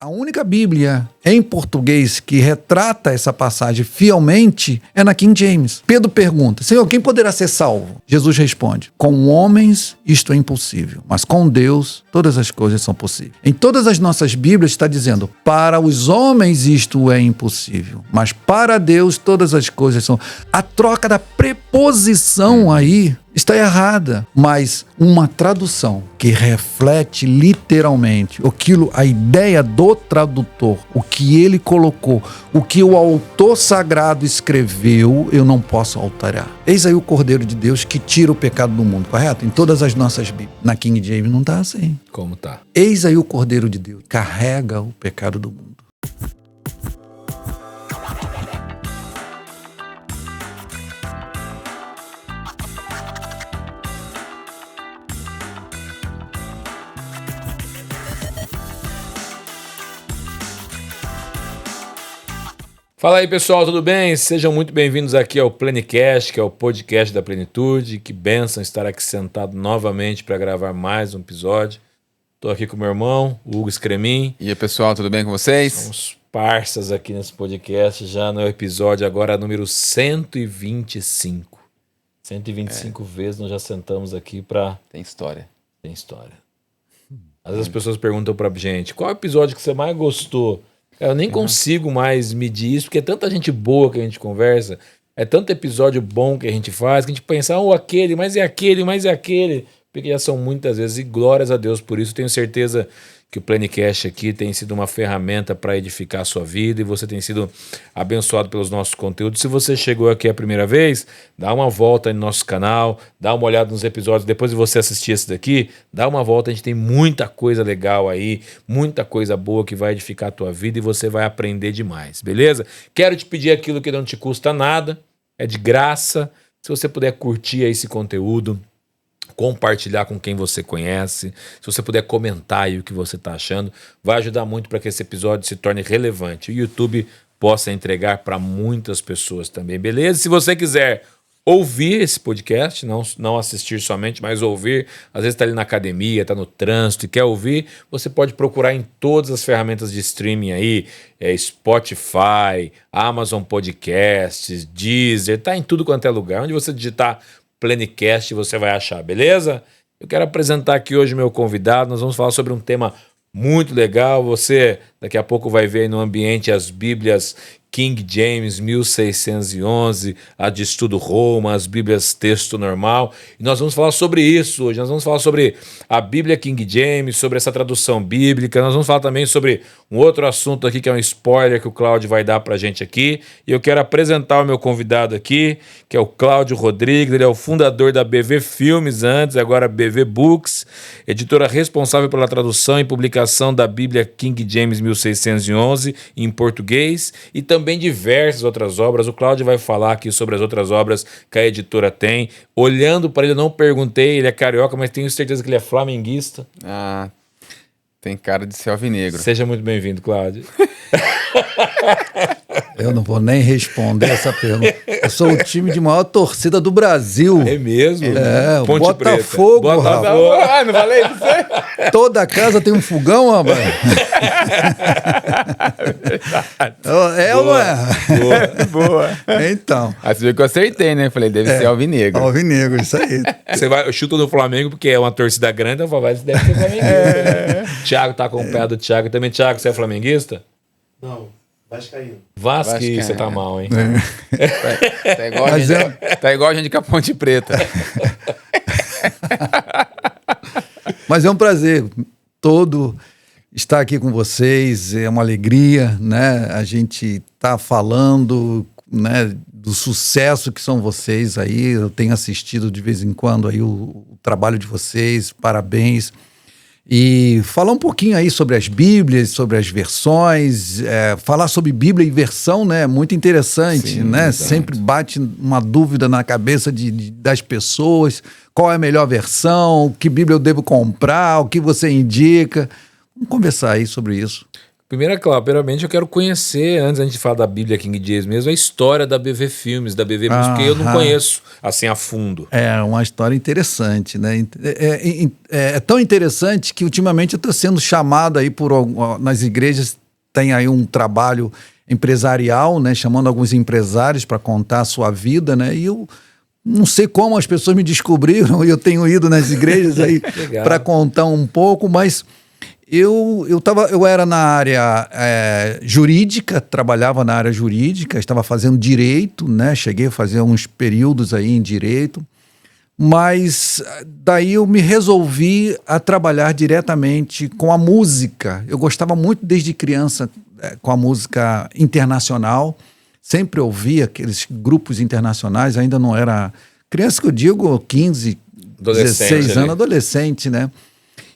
A única Bíblia em português que retrata essa passagem fielmente é na King James. Pedro pergunta: Senhor, quem poderá ser salvo? Jesus responde: com homens isto é impossível, mas com Deus todas as coisas são possíveis. Em todas as nossas Bíblias está dizendo: para os homens isto é impossível, mas para Deus todas as coisas são. A troca da preposição aí está errada, mas uma tradução que reflete literalmente a ideia do tradutor, o que ele colocou, o que o autor sagrado escreveu, eu não posso alterar. Eis aí o Cordeiro de Deus que tira o pecado do mundo, correto? Em todas as nossas Bíblias. Na King James não está assim. Como tá? Eis aí o Cordeiro de Deus, carrega o pecado do mundo. Fala aí, pessoal, tudo bem? Sejam muito bem-vindos aqui ao Plenicast, que é o podcast da plenitude. Que bênção estar aqui sentado novamente para gravar mais um episódio. Estou aqui com meu irmão, o Hugo Scremin. E aí, pessoal, tudo bem com vocês? Somos parças aqui nesse podcast, já no episódio agora número 125. 125 vezes nós já sentamos aqui para... Tem história. Tem história. Às vezes as pessoas perguntam pra gente: qual é o episódio que você mais gostou? Eu nem consigo mais medir isso, porque é tanta gente boa que a gente conversa, é tanto episódio bom que a gente faz, que a gente pensa, aquele, mas é aquele, mas é aquele, porque já são muitas vezes, e glórias a Deus por isso. Tenho certeza que o Plenicast aqui tem sido uma ferramenta para edificar a sua vida, e você tem sido abençoado pelos nossos conteúdos. Se você chegou aqui a primeira vez, dá uma volta no nosso canal, dá uma olhada nos episódios, depois de você assistir esse daqui, dá uma volta, a gente tem muita coisa legal aí, muita coisa boa que vai edificar a tua vida e você vai aprender demais, beleza? Quero te pedir aquilo que não te custa nada, é de graça. Se você puder curtir aí esse conteúdo, compartilhar com quem você conhece, se você puder comentar aí o que você está achando, vai ajudar muito para que esse episódio se torne relevante. O YouTube possa entregar para muitas pessoas também, beleza? Se você quiser ouvir esse podcast, não assistir somente, mas ouvir, às vezes está ali na academia, está no trânsito e quer ouvir, você pode procurar em todas as ferramentas de streaming aí, Spotify, Amazon Podcasts, Deezer, está em tudo quanto é lugar. Onde você digitar Plenicast você vai achar, beleza? Eu quero apresentar aqui hoje meu convidado. Nós vamos falar sobre um tema muito legal. Você daqui a pouco vai ver aí no ambiente as Bíblias King James 1611, a de estudo Roma, as Bíblias texto normal. E nós vamos falar sobre isso hoje. Nós vamos falar sobre a Bíblia King James, sobre essa tradução bíblica. Nós vamos falar também sobre um outro assunto aqui que é um spoiler que o Cláudio vai dar pra gente aqui. E eu quero apresentar o meu convidado aqui, que é o Cláudio Rodrigues. Ele é o fundador da BV Filmes antes, agora BV Books, editora responsável pela tradução e publicação da Bíblia King James 1611 em português e também diversas outras obras. O Cláudio vai falar aqui sobre as outras obras que a editora tem. Olhando para ele, eu não perguntei, ele é carioca, mas tenho certeza que ele é flamenguista. Tem cara de ser alvinegro. Seja muito bem-vindo, Cláudio. Eu não vou nem responder essa pergunta. Eu sou o time de maior torcida do Brasil. É mesmo? É, Ponte Botafogo, Preta. rapaz. Não falei pra você? Toda casa tem um fogão, rapaz. É ou não é? Boa. Então. Aí você viu que eu acertei, né? Falei, deve ser alvinegro. Alvinegro, isso aí. Você vai, chuta no Flamengo porque é uma torcida grande, então deve ser flamenguista. Thiago tá com o pé do Thiago. Também, Thiago, você é flamenguista? Não, vascaíno. Vascaíno, você tá mal, hein? Tá igual a gente com a Ponte Preta. Mas é um prazer todo estar aqui com vocês, é uma alegria, né? A gente tá falando, né, do sucesso que são vocês aí. Eu tenho assistido de vez em quando aí o trabalho de vocês, parabéns. E falar um pouquinho aí sobre as Bíblias, sobre as versões, falar sobre Bíblia e versão, né? Muito interessante, Sim, né? verdade. Sempre bate uma dúvida na cabeça das pessoas, qual é a melhor versão, que Bíblia eu devo comprar, o que você indica. Vamos conversar aí sobre isso. Primeiramente eu quero conhecer, antes da gente falar da Bíblia King James mesmo, a história da BV Filmes, da BV Music, porque eu não conheço assim a fundo. É uma história interessante, né? É tão interessante que ultimamente eu estou sendo chamado aí nas igrejas, tem aí um trabalho empresarial, né? Chamando alguns empresários para contar a sua vida, né? E eu não sei como as pessoas me descobriram, e eu tenho ido nas igrejas aí para contar um pouco, mas eu era na área jurídica, trabalhava na área jurídica, estava fazendo direito, né? Cheguei a fazer uns períodos aí em direito, mas daí eu me resolvi a trabalhar diretamente com a música. Eu gostava muito desde criança com a música internacional, sempre ouvia aqueles grupos internacionais, ainda não era criança, que eu digo 15, 16 anos, adolescente, né?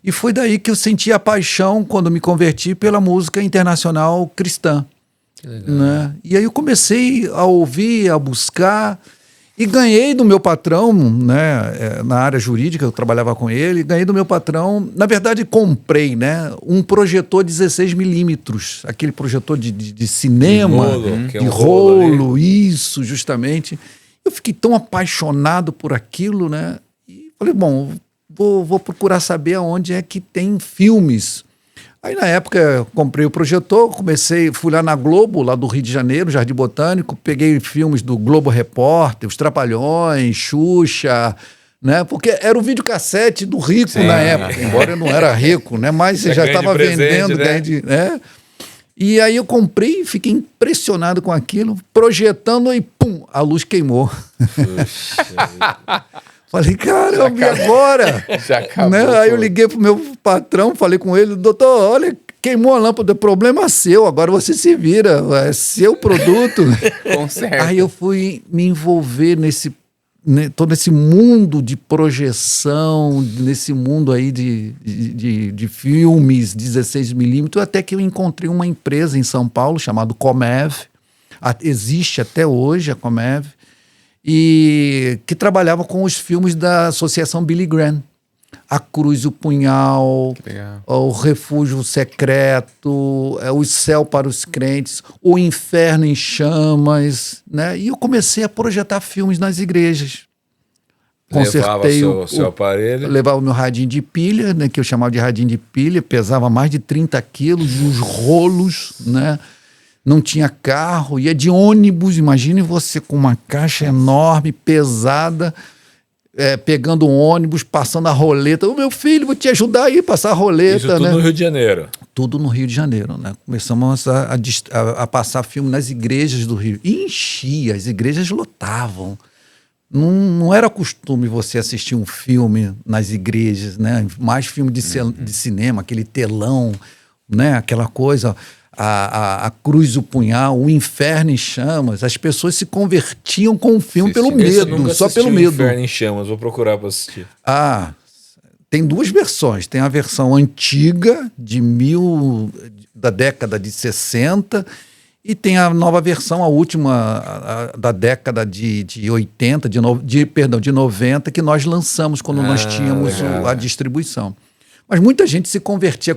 E foi daí que eu senti a paixão, quando me converti, pela música internacional cristã. Que legal. Né? E aí eu comecei a ouvir, a buscar, e ganhei do meu patrão, né? Na área jurídica, eu trabalhava com ele, ganhei do meu patrão, na verdade comprei, né? Um projetor 16mm, aquele projetor de cinema, de rolo, isso, justamente. Eu fiquei tão apaixonado por aquilo, né? E falei, bom, vou procurar saber aonde é que tem filmes. Aí, na época, eu comprei o projetor, fui lá na Globo, lá do Rio de Janeiro, Jardim Botânico, peguei filmes do Globo Repórter, Os Trapalhões, Xuxa, né? Porque era o videocassete do rico na época, embora eu não era rico, né? Mas você já estava vendendo, né? E aí eu comprei e fiquei impressionado com aquilo, projetando e pum, a luz queimou. Falei, caramba, e agora? Já acabou, né? Aí eu liguei pro meu patrão, falei com ele, doutor, olha, queimou a lâmpada, problema seu, agora você se vira, é seu produto. Conserta. Aí eu fui me envolver todo esse mundo de projeção, nesse mundo aí de filmes 16mm, até que eu encontrei uma empresa em São Paulo chamada Comev, existe até hoje a Comev, e que trabalhava com os filmes da Associação Billy Graham. A Cruz e o Punhal, o Refúgio Secreto, o Céu para os Crentes, o Inferno em Chamas, né? E eu comecei a projetar filmes nas igrejas. Consertei o seu aparelho. Levava o meu radinho de pilha, né, que eu chamava de radinho de pilha, pesava mais de 30 quilos, os rolos, né? Não tinha carro, ia de ônibus. Imagine você com uma caixa enorme, pesada, pegando um ônibus, passando a roleta. Ô, meu filho, vou te ajudar aí a passar a roleta. Isso tudo, né? No Rio de Janeiro. Tudo no Rio de Janeiro, né? Começamos a passar filme nas igrejas do Rio. E enchia, as igrejas lotavam. Não era costume você assistir um filme nas igrejas, né? Mais filme de cinema, aquele telão, né? Aquela coisa... A Cruz, o Punhal, o Inferno em Chamas, as pessoas se convertiam com o filme pelo medo, só pelo medo. Inferno em Chamas, vou procurar para assistir. Tem duas versões, tem a versão antiga da década de 60 e tem a nova versão, a última da década de 80, de 90, que nós lançamos quando nós tínhamos a distribuição. Mas muita gente se convertia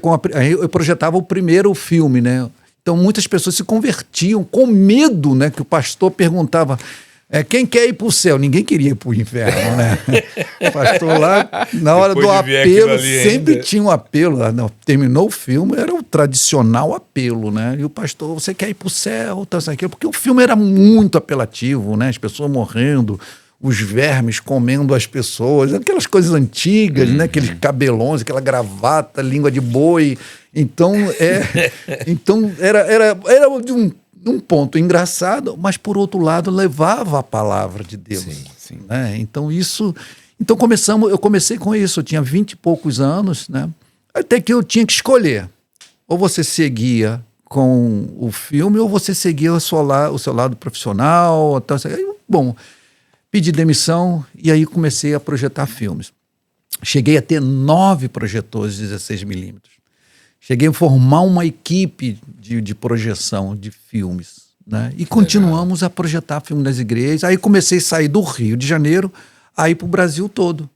eu projetava o primeiro filme, né? Então muitas pessoas se convertiam com medo, né? Que o pastor perguntava, quem quer ir para o céu? Ninguém queria ir para o inferno, né? O pastor lá, na hora do apelo, sempre tinha um apelo. Terminou o filme, era o tradicional apelo, né? E o pastor, você quer ir para o céu? Porque o filme era muito apelativo, né? As pessoas morrendo, os vermes comendo as pessoas, aquelas coisas antigas, né? Aqueles cabelões, aquela gravata, língua de boi. Então, era de um ponto engraçado, mas, por outro lado, levava a palavra de Deus. Sim. Né? Então, eu comecei com isso, eu tinha 20 e poucos anos, né? Até que eu tinha que escolher. Ou você seguia com o filme, ou você seguia o seu lado profissional. Bom... Pedi demissão e aí comecei a projetar filmes. Cheguei a ter 9 projetores 16mm. Cheguei a formar uma equipe de projeção de filmes, né? E continuamos a projetar filmes nas igrejas. Aí comecei a sair do Rio de Janeiro a ir para o Brasil todo.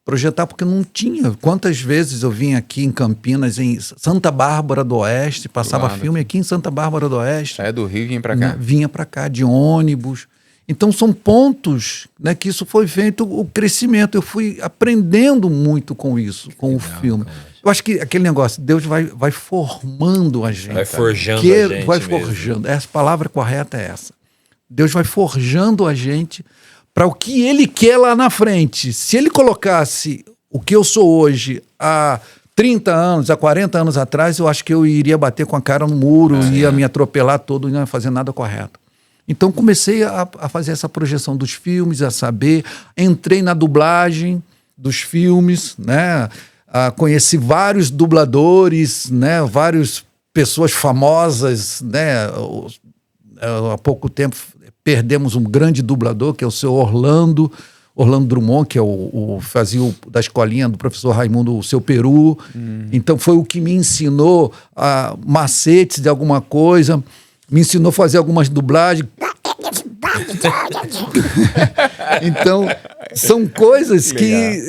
projetar, porque não tinha. Quantas vezes eu vim aqui em Campinas, em Santa Bárbara do Oeste, passava lado filme aqui em Santa Bárbara do Oeste. É do Rio e vim pra Né? cá. Vinha para cá de ônibus. Então são pontos, né, que isso foi feito o crescimento. Eu fui aprendendo muito com isso, com o filme. Eu acho que aquele negócio, Deus vai formando a gente. Vai forjando Que a gente vai mesmo. forjando. Essa palavra correta é essa. Deus vai forjando a gente para o que Ele quer lá na frente. Se Ele colocasse o que eu sou hoje há 30 anos, há 40 anos atrás, eu acho que eu iria bater com a cara no muro, ia me atropelar todo e não ia fazer nada correto. Então comecei a fazer essa projeção dos filmes, a saber, entrei na dublagem dos filmes, né? Conheci vários dubladores, né? Várias pessoas famosas, né? Há pouco tempo perdemos um grande dublador, que é o seu Orlando Drummond, que é fazia da escolinha do professor Raimundo, o seu Peru. Então foi o que me ensinou macetes de alguma coisa, me ensinou a fazer algumas dublagens. Então, são coisas que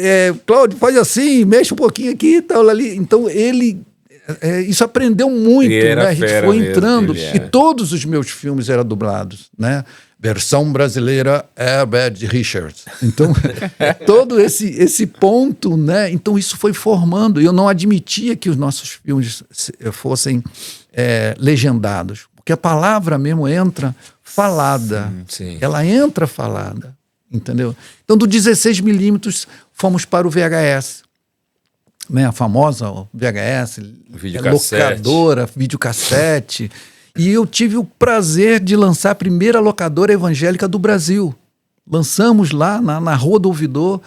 Cláudio, faz assim, mexe um pouquinho aqui e tal ali. Então, isso aprendeu muito, né? A gente foi entrando. E todos os meus filmes eram dublados, né? Versão brasileira Herbert Richards. Então, todo esse ponto, né? Então, isso foi formando. Eu não admitia que os nossos filmes fossem legendados, porque a palavra mesmo entra falada. Sim. Ela entra falada, entendeu? Então, do 16mm, fomos para o VHS. Né? A famosa VHS, locadora, videocassete. E eu tive o prazer de lançar a primeira locadora evangélica do Brasil. Lançamos lá na Rua do Ouvidor.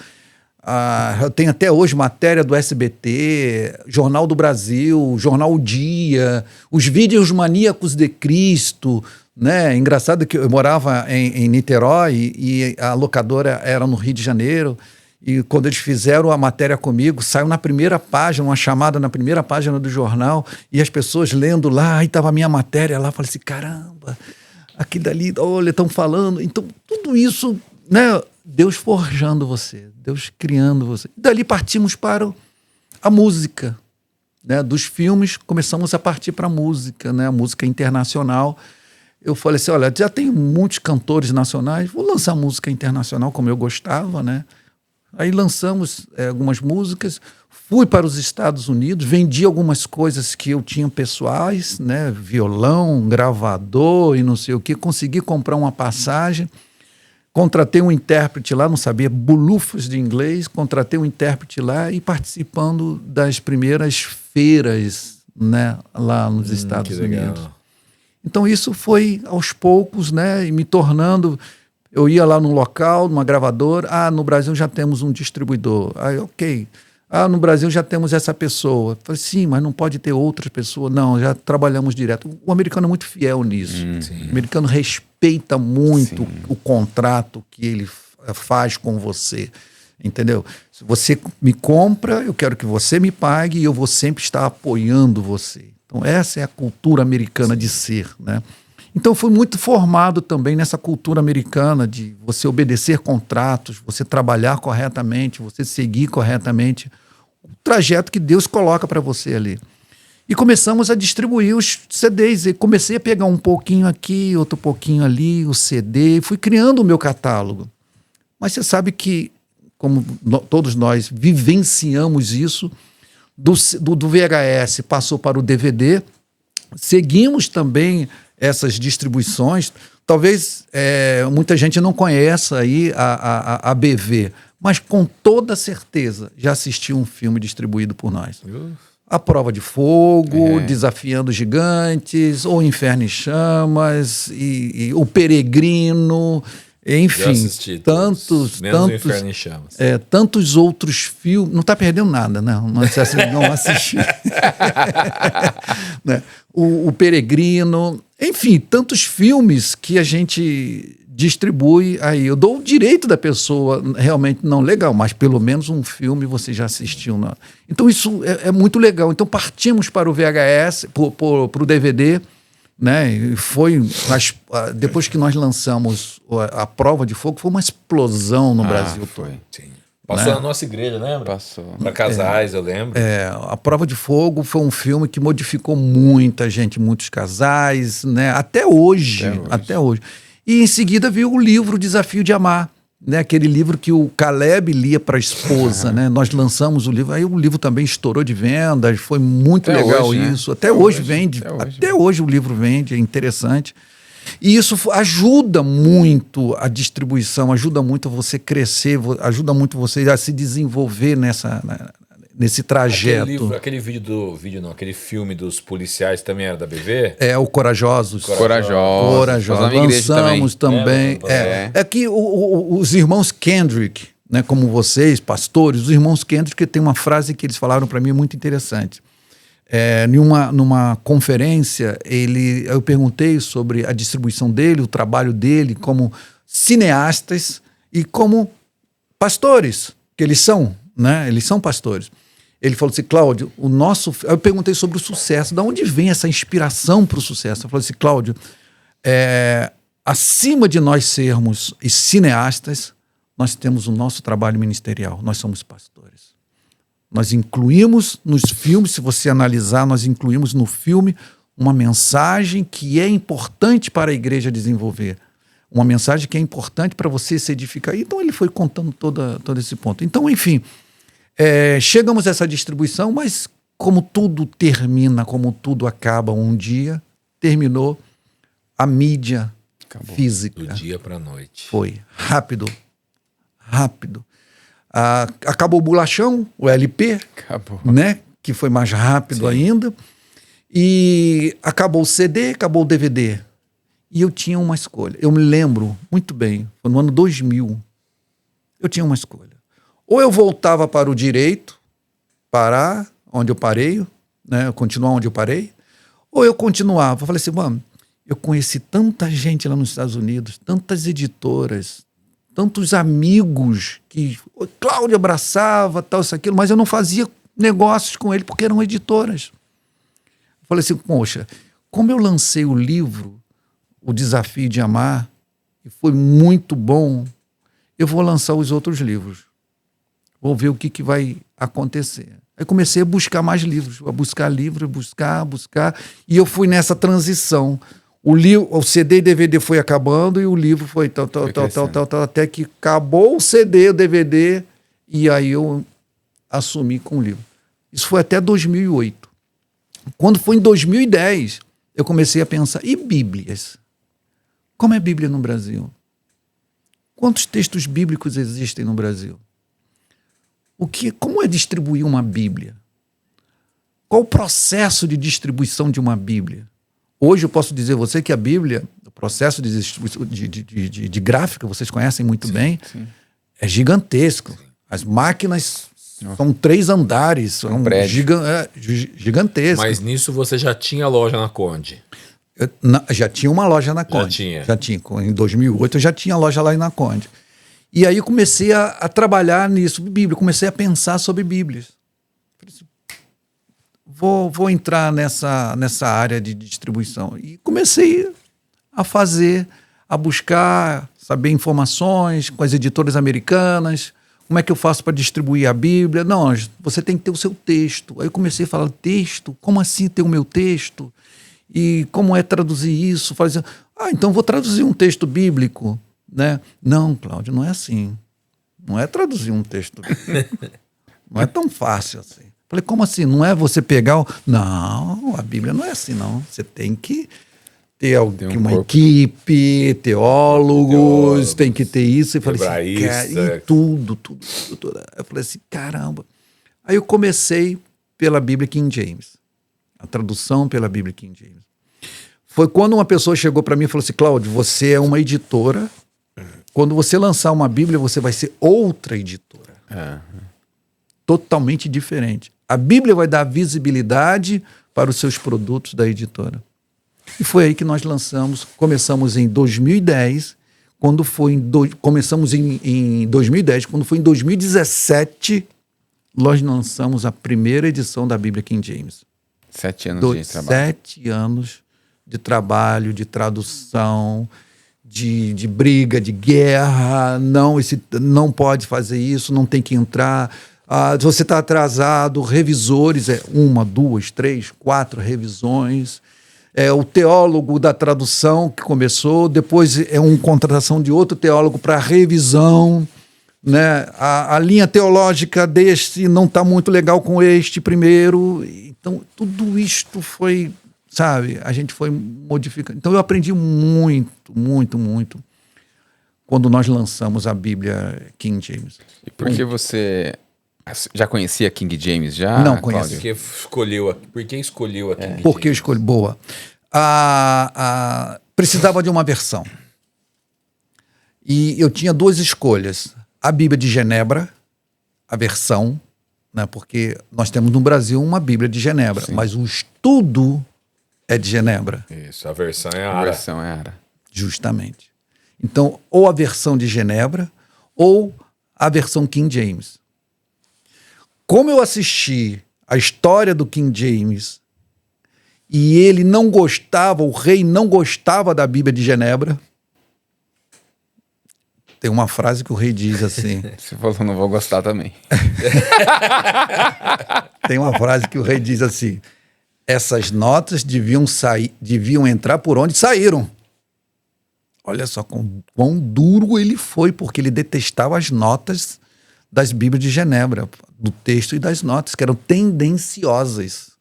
Eu tenho até hoje matéria do SBT, Jornal do Brasil, Jornal O Dia, os vídeos maníacos de Cristo, né? Engraçado que eu morava em Niterói e a locadora era no Rio de Janeiro. E quando eles fizeram a matéria comigo, saiu na primeira página, uma chamada na primeira página do jornal, e as pessoas lendo lá, aí estava a minha matéria lá, falei assim, caramba, aquilo dali, olha, estão falando. Então, tudo isso, né? Deus forjando você, Deus criando você. Dali partimos para a música, né? Dos filmes, começamos a partir para a música, né? A música internacional. Eu falei assim, olha, já tem muitos cantores nacionais, vou lançar música internacional como eu gostava, né? Aí lançamos algumas músicas, fui para os Estados Unidos, vendi algumas coisas que eu tinha pessoais, né? Violão, gravador e não sei o que, consegui comprar uma passagem, contratei um intérprete lá, não sabia bulufas de inglês, contratei um intérprete lá e participando das primeiras feiras, né? Lá nos Estados Unidos. Então isso foi aos poucos, né? E me tornando... Eu ia lá num local, numa gravadora, no Brasil já temos um distribuidor. Aí, ok. No Brasil já temos essa pessoa. Falei, sim, mas não pode ter outras pessoas. Não, já trabalhamos direto. O americano é muito fiel nisso. O americano respeita muito o contrato que ele faz com você. Entendeu? Se você me compra, eu quero que você me pague e eu vou sempre estar apoiando você. Então, essa é a cultura americana de ser, né? Então, fui muito formado também nessa cultura americana de você obedecer contratos, você trabalhar corretamente, você seguir corretamente o trajeto que Deus coloca para você ali. E começamos a distribuir os CDs. E comecei a pegar um pouquinho aqui, outro pouquinho ali, o CD. Fui criando o meu catálogo. Mas você sabe que, como todos nós vivenciamos isso, do VHS passou para o DVD, seguimos também essas distribuições. Talvez muita gente não conheça aí a BV, mas com toda certeza já assistiu um filme distribuído por nós. A Prova de Fogo, Desafiando Gigantes, O Inferno em Chamas, e O Peregrino, enfim, assisti tantos Inferno em Chamas. Tantos outros filmes. Não está perdendo nada, né? Não assisti. Né? O Peregrino, enfim, tantos filmes que a gente distribui aí. Eu dou o direito da pessoa, realmente não legal, mas pelo menos um filme você já assistiu. Né? Então isso é muito legal. Então partimos para o VHS, para o DVD, né? E foi, depois que nós lançamos a Prova de Fogo, foi uma explosão no Brasil todo. Sim. Passou né? na nossa igreja, lembra? Passou. Para casais, eu lembro. A Prova de Fogo foi um filme que modificou muita gente, muitos casais, né? Até hoje. E em seguida veio o livro Desafio de Amar, né? Aquele livro que o Caleb lia para a esposa, né? Nós lançamos o livro, aí o livro também estourou de vendas, foi muito Até legal hoje, né? isso. Até hoje vende, até hoje o livro vende, é interessante. E isso ajuda muito a distribuição, ajuda muito a você crescer, ajuda muito você a se desenvolver nesse trajeto. Aquele filme dos policiais também era da BV? É o Corajosos. Corajosos. Lançamos também. É que os irmãos Kendrick, né, como vocês, pastores, os irmãos Kendrick tem uma frase que eles falaram para mim muito interessante. Numa conferência, eu perguntei sobre a distribuição dele, o trabalho dele como cineastas e como pastores, que eles são, né? Eles são pastores. Ele falou assim, Cláudio, eu perguntei sobre o sucesso, de onde vem essa inspiração para o sucesso? Eu falei assim, Cláudio, acima de nós sermos cineastas, nós temos o nosso trabalho ministerial, nós somos pastores. Nós incluímos nos filmes, se você analisar, nós incluímos no filme uma mensagem que é importante para a igreja desenvolver. Uma mensagem que é importante para você se edificar. Então ele foi contando todo esse ponto. Então, enfim, chegamos a essa distribuição, mas como tudo termina, como tudo acaba um dia, terminou a mídia física. Do dia para a noite. Foi rápido. Acabou o bolachão, o LP, né? Que foi mais rápido ainda. E acabou o CD, acabou o DVD. E eu tinha uma escolha. Eu me lembro muito bem, foi no ano 2000. Eu tinha uma escolha. Ou eu voltava para o direito, parar onde eu parei, né? Continuar onde eu parei, ou eu continuava. Eu falei assim, mano, eu conheci tanta gente lá nos Estados Unidos, tantas editoras, tantos amigos que o Cláudio abraçava, tal, isso, aquilo, mas eu não fazia negócios com ele porque eram editoras. Eu falei assim, poxa, como eu lancei o livro, O Desafio de Amar, e foi muito bom, eu vou lançar os outros livros. Vou ver o que vai acontecer. Aí comecei a buscar mais livros, a buscar livros, buscar, e eu fui nessa transição. O CD e DVD foi acabando e o livro foi tal, até que acabou o CD, o DVD, e aí eu assumi com o livro. Isso foi até 2008. Quando foi em 2010, eu comecei a pensar, e Bíblias? Como é Bíblia no Brasil? Quantos textos bíblicos existem no Brasil? Como é distribuir uma Bíblia? Qual o processo de distribuição de uma Bíblia? Hoje eu posso dizer a você que a Bíblia, o processo de gráfica, vocês conhecem muito bem, é gigantesco. As máquinas são 3 andares, são gigantescas. Mas nisso você já tinha loja na Conde? Já tinha uma loja na Conde. Já tinha. Em 2008 eu já tinha loja lá na Conde. E aí eu comecei a trabalhar nisso, Bíblia, comecei a pensar sobre Bíblias. Vou entrar nessa área de distribuição. E comecei a buscar, saber informações com as editoras americanas, como é que eu faço para distribuir a Bíblia. Não, você tem que ter o seu texto. Aí eu comecei a falar, texto? Como assim ter o meu texto? E como é traduzir isso? Então vou traduzir um texto bíblico, né? Não, Cláudio, não é assim. Não é traduzir um texto bíblico. Não é tão fácil assim. Falei, como assim? Não é você pegar Não, a Bíblia não é assim, não. Você tem que ter uma equipe, teólogos, tem que ter isso. Eu falei assim, cara, e tudo. Eu falei assim, caramba. Aí eu comecei pela Bíblia King James. A tradução pela Bíblia King James. Foi quando uma pessoa chegou para mim e falou assim, Cláudio, você é uma editora. Quando você lançar uma Bíblia, você vai ser outra editora. Totalmente diferente. A Bíblia vai dar visibilidade para os seus produtos da editora. E foi aí que nós começamos em 2010, começamos em 2010, quando foi em 2017, nós lançamos a primeira edição da Bíblia King James. 7 anos de trabalho. 7 anos de trabalho, de tradução, de briga, de guerra. Não, não pode fazer isso, não tem que entrar. Se você está atrasado, revisores, 1, 2, 3, 4 revisões. O teólogo da tradução que começou, depois uma contratação de outro teólogo para revisão. Né? A linha teológica deste não está muito legal com este primeiro. Então, tudo isto foi, sabe, a gente foi modificando. Então, eu aprendi muito, muito, muito quando nós lançamos a Bíblia King James. E por que você já conhecia King James? Já? Não conhecia. Por que escolheu a King James? Porque eu escolhi, boa. Precisava de uma versão. E eu tinha 2 escolhas. A Bíblia de Genebra, a versão, né, porque nós temos no Brasil uma Bíblia de Genebra, sim, mas o estudo é de Genebra. Isso, a versão é A Ara. versão é Ara. Justamente. Então, ou a versão de Genebra, ou a versão King James. Como eu assisti a história do King James e ele não gostava, o rei não gostava da Bíblia de Genebra. Tem uma frase que o rei diz assim. Você falou, não vou gostar também. Tem uma frase que o rei diz assim: essas notas deviam entrar por onde saíram. Olha só quão duro ele foi, porque ele detestava as notas das Bíblias de Genebra, do texto e das notas, que eram tendenciosas.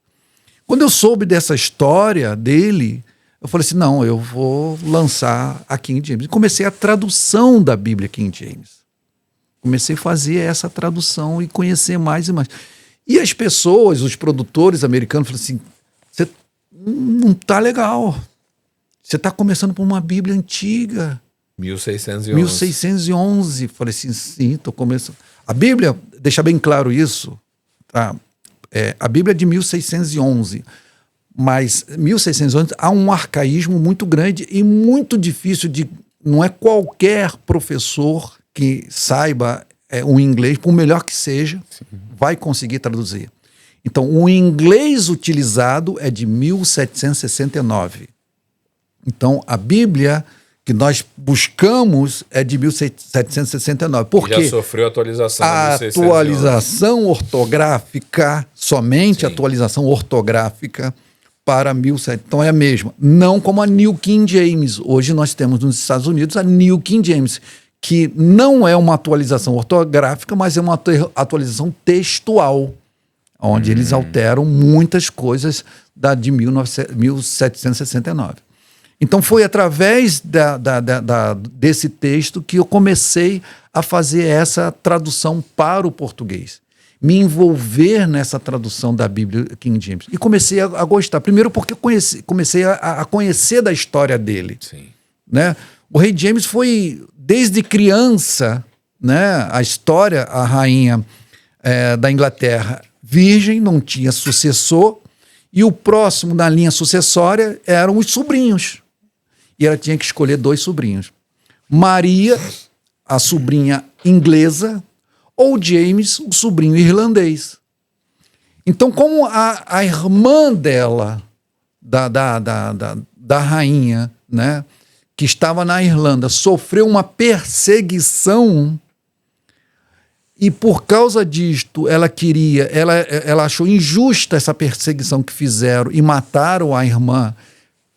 Quando eu soube dessa história dele, eu falei assim, não, eu vou lançar a King James. E comecei a tradução da Bíblia King James. Comecei a fazer essa tradução e conhecer mais e mais. E as pessoas, os produtores americanos, falaram assim, você não tá legal. Você está começando por uma Bíblia antiga. 1611. 1611. Falei assim, sim, estou começando. A Bíblia, deixa bem claro isso, tá? A Bíblia é de 1611. Mas 1611 há um arcaísmo muito grande e muito difícil de... Não é qualquer professor que saiba o inglês, por melhor que seja, sim, vai conseguir traduzir. Então, o inglês utilizado é de 1769. Então, a Bíblia que nós buscamos é de 1769. Porque já sofreu atualização. A atualização ortográfica, somente sim, a atualização ortográfica para 1700. Então é a mesma. Não como a New King James. Hoje nós temos nos Estados Unidos a New King James, que não é uma atualização ortográfica, mas é uma atualização textual, onde eles alteram muitas coisas de 1769. Então foi através desse texto que eu comecei a fazer essa tradução para o português. Me envolver nessa tradução da Bíblia King James. E comecei a gostar. Primeiro porque comecei a conhecer da história dele. Sim. Né? O rei James foi, desde criança, né, a rainha da Inglaterra, virgem, não tinha sucessor, e o próximo na linha sucessória eram os sobrinhos. E ela tinha que escolher 2 sobrinhos. Maria, a sobrinha inglesa, ou James, o sobrinho irlandês. Então, como a irmã dela, da rainha, né, que estava na Irlanda, sofreu uma perseguição, e por causa disto, ela achou injusta essa perseguição que fizeram e mataram a irmã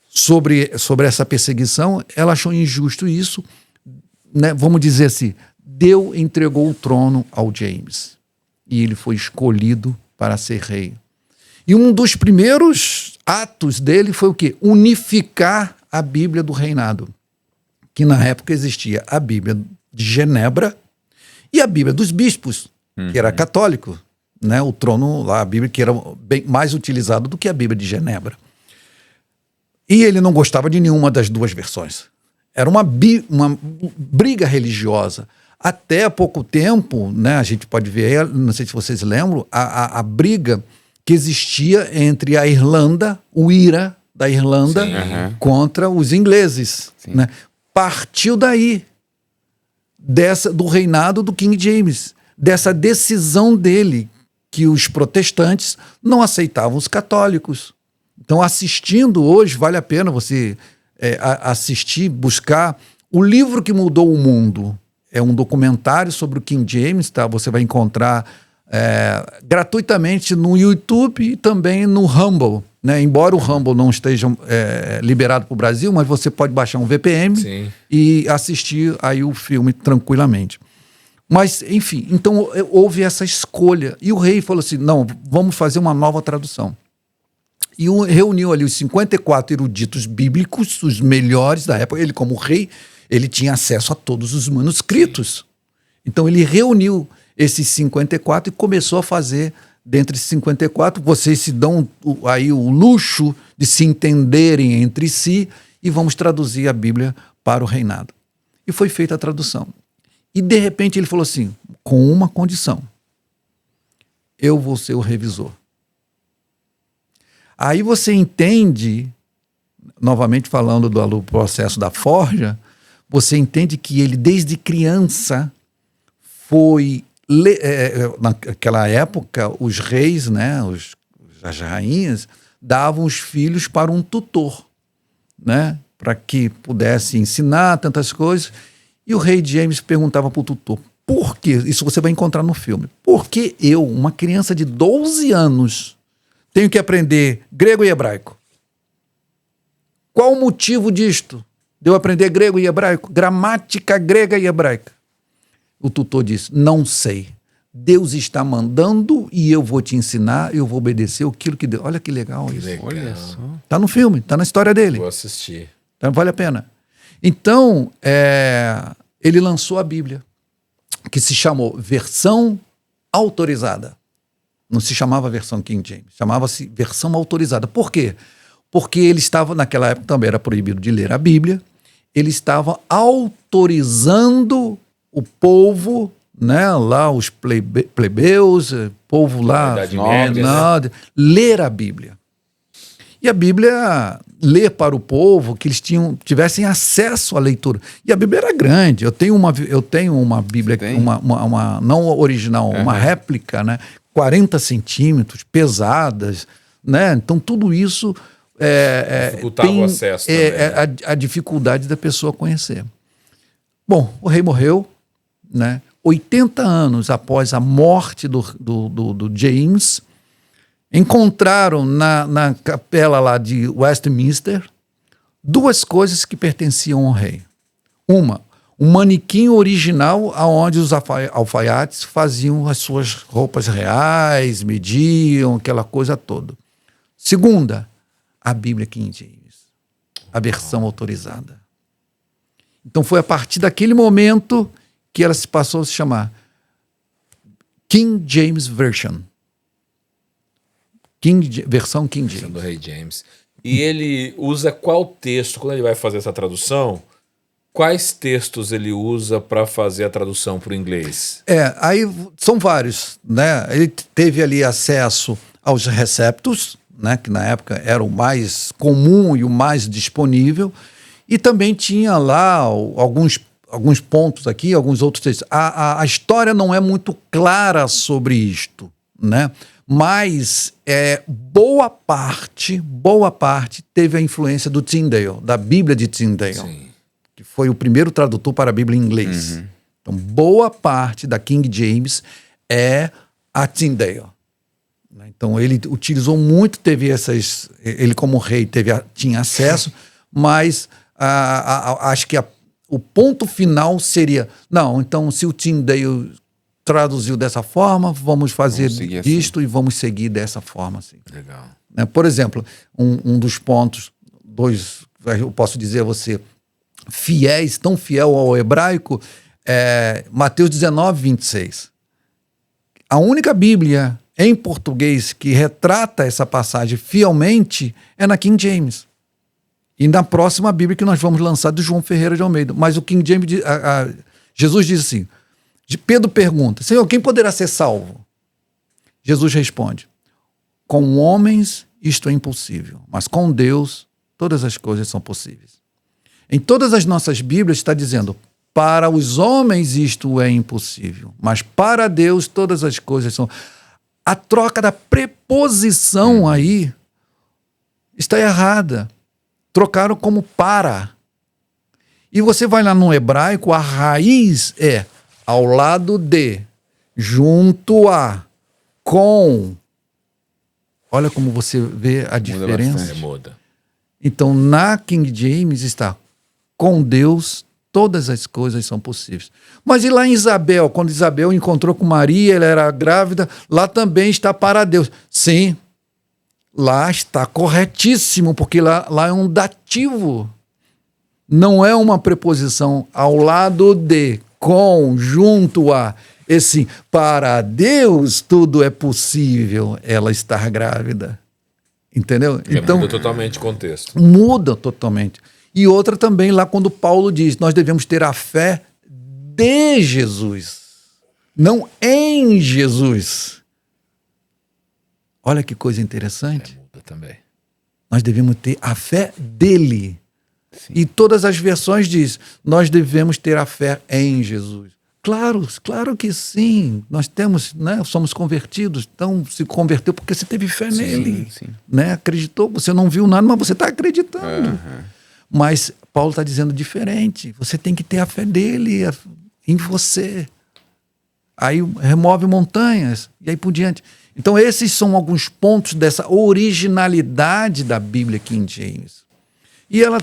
sobre essa perseguição, ela achou injusto isso, né, vamos dizer assim, Deus entregou o trono ao James e ele foi escolhido para ser rei. E um dos primeiros atos dele foi o quê? Unificar a Bíblia do reinado, que na época existia a Bíblia de Genebra e a Bíblia dos bispos, que era católico, né? O trono lá, a Bíblia que era bem mais utilizada do que a Bíblia de Genebra. E ele não gostava de nenhuma das 2 versões. Era uma briga religiosa. Até há pouco tempo, né, a gente pode ver, não sei se vocês lembram, a briga que existia entre a Irlanda, o IRA da Irlanda, contra os ingleses. Né? Partiu daí, do reinado do King James, dessa decisão dele, que os protestantes não aceitavam os católicos. Então, assistindo hoje, vale a pena você assistir, buscar O livro que mudou o mundo é um documentário sobre o King James, tá? Você vai encontrar gratuitamente no YouTube e também no Rumble, né? Embora o Rumble não esteja liberado para o Brasil, mas você pode baixar um VPN Sim. e assistir aí o filme tranquilamente. Mas, enfim, então houve essa escolha. E o rei falou assim, não, vamos fazer uma nova tradução. E reuniu ali os 54 eruditos bíblicos, os melhores da época. Ele, como rei, ele tinha acesso a todos os manuscritos. Então ele reuniu esses 54 e começou a fazer, dentre esses 54, vocês se dão aí o luxo de se entenderem entre si e vamos traduzir a Bíblia para o reinado. E foi feita a tradução. E de repente ele falou assim, com uma condição, eu vou ser o revisor. Aí você entende, novamente falando do processo da forja, você entende que ele desde criança foi, naquela época, os reis, né, as rainhas, davam os filhos para um tutor, né, para que pudesse ensinar tantas coisas. E o rei James perguntava para o tutor, por quê? Isso você vai encontrar no filme. Por que eu, uma criança de 12 anos, tenho que aprender grego e hebraico? Qual o motivo disto? De eu aprender grego e hebraico? Gramática grega e hebraica. O tutor disse, não sei. Deus está mandando e eu vou te ensinar, eu vou obedecer aquilo que Deus... Olha que legal isso. Legal. Olha só. Está no filme, está na história dele. Vou assistir. Então vale a pena. Então, ele lançou a Bíblia, que se chamou Versão Autorizada. Não se chamava Versão King James, chamava-se Versão Autorizada. Por quê? Porque ele estava, naquela época também era proibido de ler a Bíblia, ele estava autorizando o povo, né, lá os plebeus, povo lá, Idade Média, né? ler a Bíblia. E a Bíblia, ler para o povo, que eles tivessem acesso à leitura. E a Bíblia era grande. Eu tenho uma Bíblia, uma não original, uma réplica, né? 40 centímetros, pesadas, né? Então tudo isso dificultava o acesso também, né? a dificuldade da pessoa conhecer. Bom, o rei morreu, né? 80 anos após a morte do James, encontraram na capela lá de Westminster duas coisas que pertenciam ao rei. Uma, um manequim original onde os alfaiates faziam as suas roupas reais, mediam, aquela coisa toda. Segunda, a Bíblia King James, a versão autorizada. Então foi a partir daquele momento que ela se passou a se chamar King James Version. Versão King James. Do rei James. E ele usa qual texto, quando ele vai fazer essa tradução, quais textos ele usa para fazer a tradução para o inglês? Aí são vários, né? Ele teve ali acesso aos receptos, né? Que na época era o mais comum e o mais disponível, e também tinha lá alguns pontos aqui, alguns outros textos. A história não é muito clara sobre isto, né? Mas boa parte teve a influência do Tyndale, da Bíblia de Tyndale. Sim. Que foi o primeiro tradutor para a Bíblia em inglês. Uhum. Então, boa parte da King James é a Tyndale. Então, ele utilizou muito, ele como rei tinha acesso, mas acho que o ponto final seria, não, então se o Tyndale traduziu dessa forma, vamos fazer isto e vamos seguir dessa forma. Assim. Legal. Por exemplo, um dos pontos, eu posso dizer a você, fiéis, tão fiel ao hebraico, Mateus 19, 26. A única Bíblia em português que retrata essa passagem fielmente é na King James. E na próxima Bíblia que nós vamos lançar, do João Ferreira de Almeida. Mas o King James, Jesus diz assim, Pedro pergunta, Senhor, quem poderá ser salvo? Jesus responde, com homens isto é impossível, mas com Deus todas as coisas são possíveis. Em todas as nossas Bíblias está dizendo, para os homens isto é impossível, mas para Deus todas as coisas são... A troca da preposição aí está errada. Trocaram como para. E você vai lá no hebraico, a raiz é ao lado de, junto a, com. Olha como você vê a diferença. bastante. Muda. Então, na King James está com Deus, todas as coisas são possíveis. Mas e lá em Isabel, quando Isabel encontrou com Maria, ela era grávida, lá também está para Deus. Sim, lá está corretíssimo, porque lá é um dativo. Não é uma preposição ao lado de, com, junto a. Esse para Deus tudo é possível, ela estar grávida. Entendeu? Então muda totalmente o contexto. Muda totalmente. E outra também, lá quando Paulo diz, nós devemos ter a fé de Jesus, não em Jesus. Olha que coisa interessante. Muda também. Nós devemos ter a fé dele. Sim. E todas as versões diz, nós devemos ter a fé em Jesus. Claro que sim. Nós temos, né, somos convertidos, então se converteu porque você teve fé nele. Sim. Né? Acreditou, você não viu nada, mas você está acreditando. Mas Paulo está dizendo diferente. Você tem que ter a fé dele em você. Aí remove montanhas e aí por diante. Então esses são alguns pontos dessa originalidade da Bíblia King James. E ela,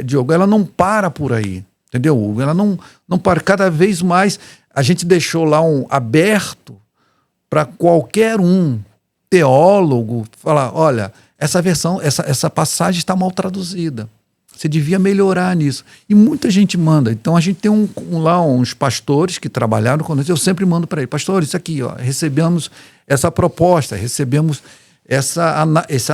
Diogo, ela não para por aí. Entendeu? Ela não para. Cada vez mais a gente deixou lá aberto para qualquer teólogo falar, olha, essa versão, essa passagem está mal traduzida. Você devia melhorar nisso. E muita gente manda. Então a gente tem lá uns pastores que trabalharam conosco. Eu sempre mando para ele, pastor, isso aqui, ó, recebemos essa proposta, recebemos essa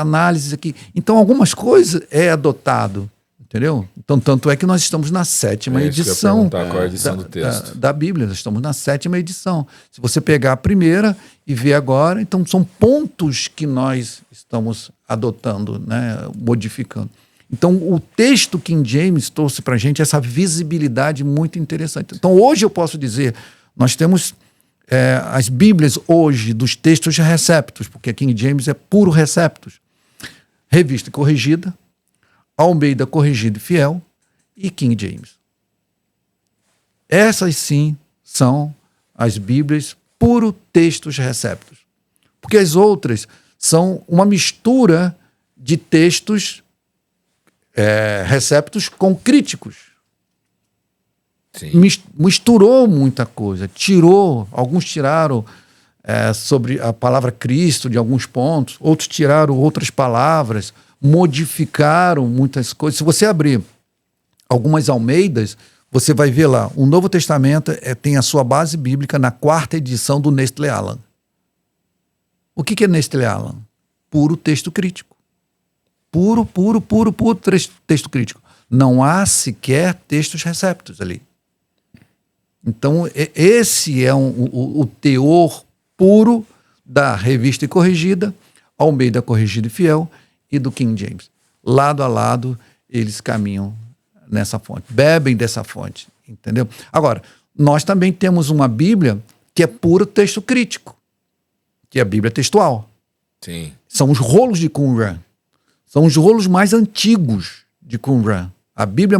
análise aqui. Então algumas coisas é adotado. Entendeu? Então, tanto é que nós estamos na 7ª edição, qual é a edição do texto da Bíblia. Nós estamos na 7ª edição. Se você pegar a primeira e ver agora, então são pontos que nós estamos adotando, né, modificando. Então, o texto King James trouxe para a gente essa visibilidade muito interessante. Então, hoje eu posso dizer, nós temos as Bíblias hoje dos textos receptos, porque King James é puro receptos. Revista e corrigida, Almeida Corrigido e Fiel e King James. Essas sim são as Bíblias puro textos receptos. Porque as outras são uma mistura de textos receptos com críticos. Sim. Misturou muita coisa, alguns tiraram sobre a palavra Cristo de alguns pontos, outros tiraram outras palavras, modificaram muitas coisas. Se você abrir algumas Almeidas, você vai ver lá, o Novo Testamento tem a sua base bíblica na 4ª edição do Nestle Aland. O que é Nestle Aland? Puro texto crítico. Puro texto crítico. Não há sequer textos receptos ali. Então, esse é o teor puro da Revista e Corrigida, Almeida Corrigida e Fiel, e do King James. Lado a lado, eles caminham nessa fonte, bebem dessa fonte, entendeu? Agora, nós também temos uma Bíblia que é puro texto crítico, que é a Bíblia textual. Sim. São os rolos de Qumran. São os rolos mais antigos de Qumran. A Bíblia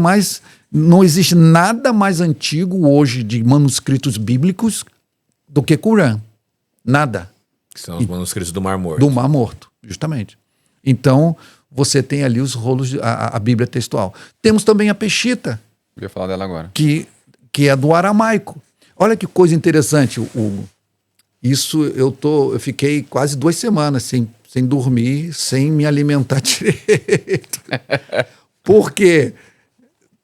não existe nada mais antigo hoje de manuscritos bíblicos do que Qumran. Nada. Que são os manuscritos do Mar Morto. Do Mar Morto, justamente. Então, você tem ali os rolos, a Bíblia textual. Temos também a Peshita. Eu ia falar dela agora. Que é do aramaico. Olha que coisa interessante, Hugo. Isso eu fiquei quase 2 semanas sem dormir, sem me alimentar direito. Porque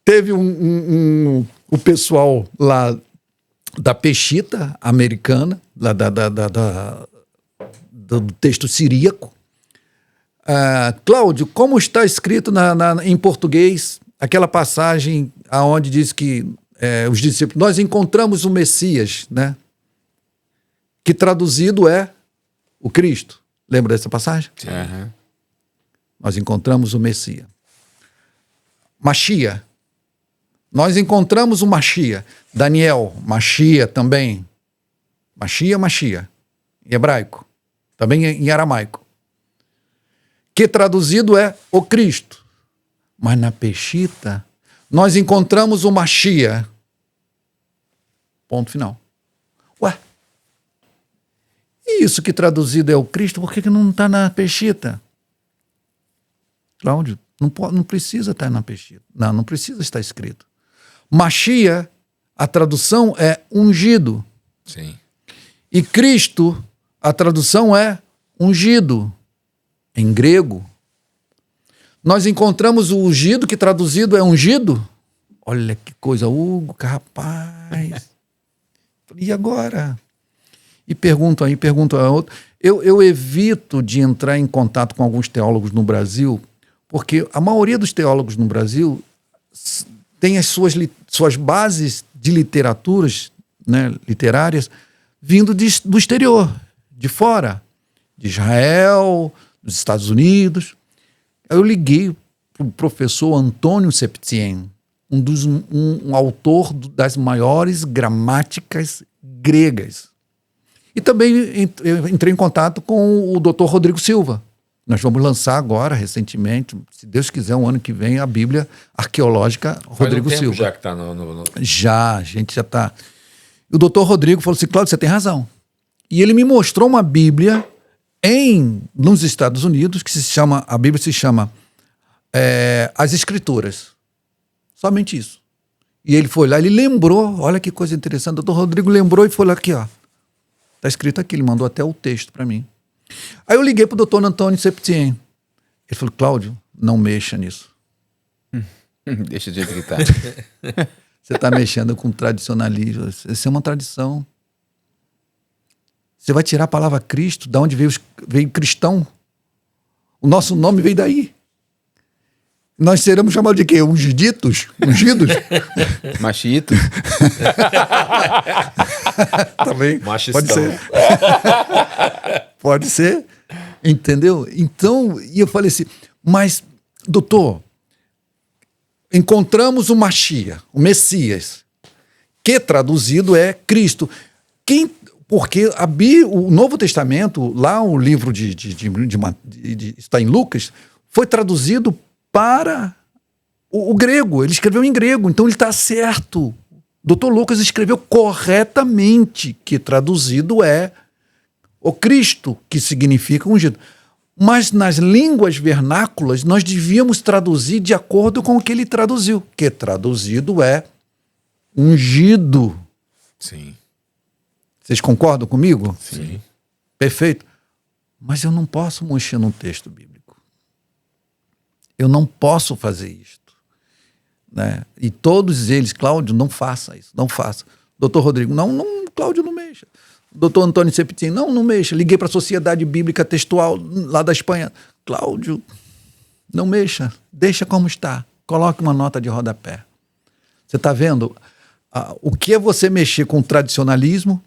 teve o pessoal lá da Peshita americana, lá do texto siríaco. Cláudio, como está escrito em português aquela passagem onde diz que os discípulos, nós encontramos o Messias, né? Que traduzido é o Cristo. Lembra dessa passagem? Sim. Uhum. Nós encontramos o Messias. Machia. Nós encontramos o Machia. Daniel, Machia também. Machia. Em hebraico. Também em aramaico. Que traduzido é o Cristo. Mas na Peshita, nós encontramos o Machia. Ponto final. Ué, e isso que traduzido é o Cristo, por que não está na Peshitta? Cláudio, não precisa estar na Peshitta. Não precisa estar escrito. Machia, a tradução é ungido. Sim. E Cristo, a tradução é ungido, em grego. Nós encontramos o ungido, que traduzido é ungido. Olha que coisa, Hugo, que rapaz. E agora? E pergunto a outro. Eu evito de entrar em contato com alguns teólogos no Brasil, porque a maioria dos teólogos no Brasil tem as suas bases de literaturas, né, literárias, vindo do exterior, de fora, de Israel, dos Estados Unidos. Eu liguei para o professor Antônio Septien, um autor das maiores gramáticas gregas. E também eu entrei em contato com o Dr. Rodrigo Silva. Nós vamos lançar agora, recentemente, se Deus quiser, um ano que vem, a Bíblia Arqueológica Rodrigo Silva. Já que está no... Já, a gente já está. E o Dr. Rodrigo falou assim, Cláudio, você tem razão. E ele me mostrou uma Bíblia nos Estados Unidos, a Bíblia se chama As Escrituras. Somente isso. E ele foi lá, ele lembrou, olha que coisa interessante, o Dr. Rodrigo lembrou e foi lá aqui, ó. Está escrito aqui, ele mandou até o texto para mim. Aí eu liguei para o Dr. Antônio Septien. Ele falou, Cláudio, não mexa nisso. Deixa de gritar. Você está mexendo com tradicionalismo. Isso é uma tradição. Você vai tirar a palavra Cristo, da onde veio cristão. O nosso nome veio daí. Nós seremos chamados de quê? Ungiditos? Ungidos? Machito. Também. Machistão. Pode ser. Pode ser. Entendeu? Então, e eu falei assim, mas, doutor, encontramos o Machia, o Messias, que traduzido é Cristo. Porque o Novo Testamento, lá o livro está em Lucas, foi traduzido para o grego. Ele escreveu em grego, então ele está certo. Dr. Lucas escreveu corretamente, que traduzido é o Cristo, que significa ungido. Mas nas línguas vernáculas, nós devíamos traduzir de acordo com o que ele traduziu, que traduzido é ungido. Sim. Vocês concordam comigo? Sim. Perfeito. Mas eu não posso mexer num texto bíblico. Eu não posso fazer isto. Né? E todos eles, Cláudio, não faça isso, não faça. Doutor Rodrigo, não, Cláudio, não mexa. Doutor Antônio Septien, não mexa. Liguei para a Sociedade Bíblica Textual lá da Espanha. Cláudio, não mexa. Deixa como está. Coloque uma nota de rodapé. Você está vendo? O que é você mexer com o tradicionalismo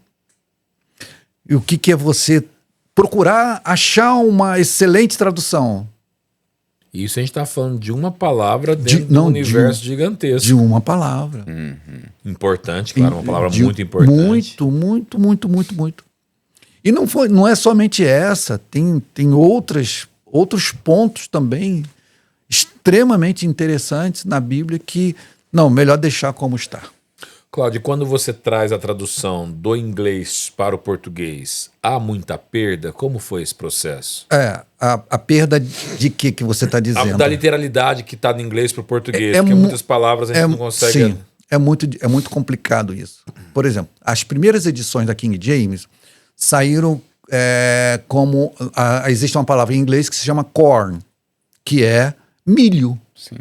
e o que é você procurar achar uma excelente tradução. Isso a gente está falando de uma palavra dentro de um universo gigantesco. De uma palavra. Importante, claro, uma palavra muito importante. Muito. E não é somente essa, tem outros pontos também extremamente interessantes na Bíblia que, melhor deixar como está. Cláudio, quando você traz a tradução do inglês para o português, há muita perda? Como foi esse processo? A perda de que você está dizendo? Da literalidade que está do inglês para o português, porque muitas palavras a gente não consegue... Sim, é muito complicado isso. Por exemplo, as primeiras edições da King James saíram existe uma palavra em inglês que se chama corn, que é milho. Sim.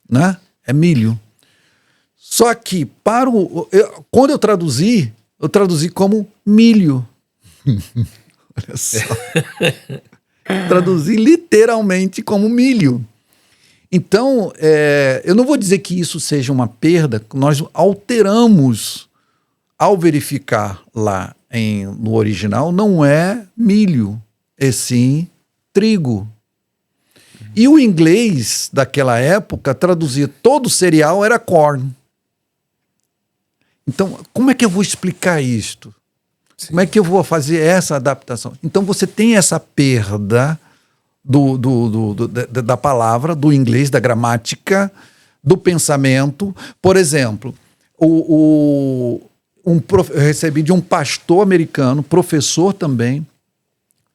Né? É milho. Só que quando eu traduzi como milho. Olha só. Traduzi literalmente como milho. Então, eu não vou dizer que isso seja uma perda, nós alteramos, ao verificar lá no original, não é milho, é sim trigo. E o inglês daquela época traduzia todo o cereal era corn. Então, como é que eu vou explicar isto? Sim. Como é que eu vou fazer essa adaptação? Então, você tem essa perda da palavra, do inglês, da gramática, do pensamento. Por exemplo, eu recebi de um pastor americano, professor também,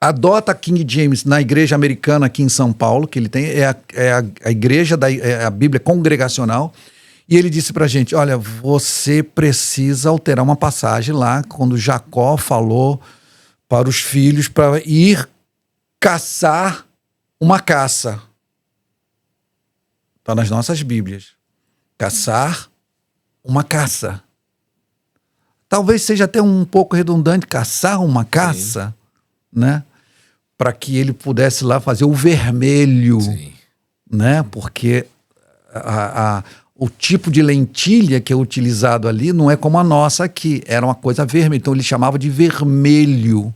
adota King James na igreja americana aqui em São Paulo, que ele tem, a igreja, a Bíblia congregacional, e ele disse pra gente, olha, você precisa alterar uma passagem lá, quando Jacó falou para os filhos para ir caçar uma caça. Está nas nossas Bíblias. Caçar uma caça. Talvez seja até um pouco redundante, caçar uma caça, né? Para que ele pudesse lá fazer o vermelho, né? Porque o tipo de lentilha que é utilizado ali não é como a nossa aqui, era uma coisa vermelha, então ele chamava de vermelho.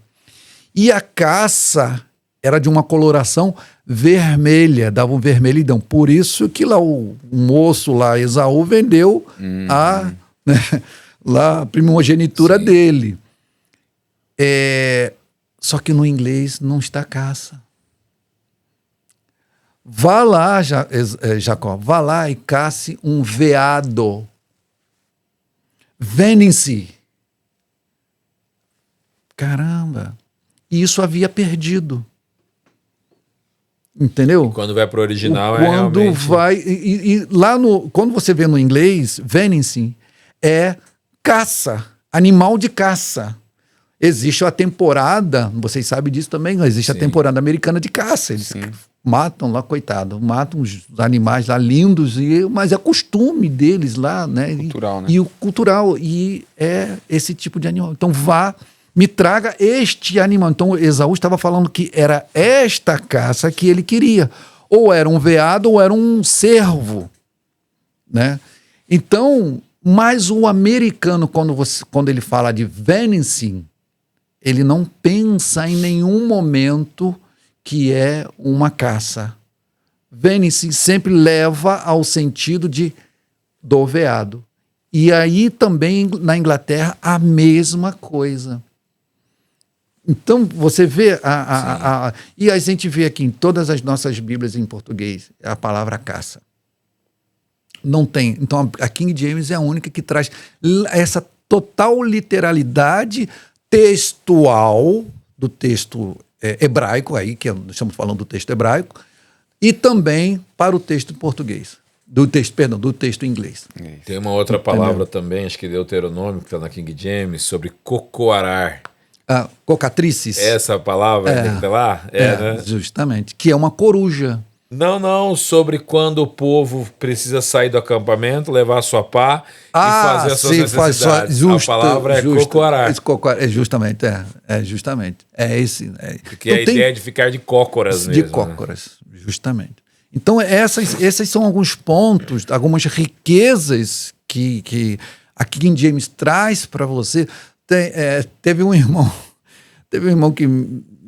E a caça era de uma coloração vermelha, dava um vermelhidão. Por isso que lá o moço lá, Esaú, vendeu a primogenitura dele. Só que no inglês não está caça. Vá lá, Jacó, vá lá e casse um veado. Venem-se. Caramba. E isso havia perdido. Entendeu? E quando vai pro original quando realmente... vai e lá quando você vê no inglês, venem-se, é caça, animal de caça. Existe a temporada, vocês sabem disso também, existe a temporada americana de caça. Eles matam lá, coitado, matam os animais lá lindos, mas é costume deles lá, né? Cultural, né? E o cultural, e é esse tipo de animal. Então vá, me traga este animal. Então Esaú estava falando que era esta caça que ele queria. Ou era um veado ou era um cervo, né? Então, mas o americano, quando ele fala de venison, ele não pensa em nenhum momento que é uma caça. Venison sempre leva ao sentido do veado. E aí também na Inglaterra a mesma coisa. Então você vê e a gente vê aqui em todas as nossas Bíblias em português a palavra caça. Não tem. Então a King James é a única que traz essa total literalidade textual do texto hebraico, aí, que estamos falando do texto hebraico, e também para o texto português. Do texto inglês. Tem uma outra palavra também, acho que Deuteronômio, que está na King James, sobre cocoarar. Cocatrices. Essa palavra tem que ter lá? Né? Justamente. Que é uma coruja. Não, sobre quando o povo precisa sair do acampamento, levar a sua pá e fazer as suas necessidades. A palavra é cocoarar. Justamente. É esse. Porque então, a ideia é de ficar de cócoras mesmo. De cócoras, né? Justamente. Então, esses são alguns pontos, algumas riquezas que a King James traz para você. Teve um irmão que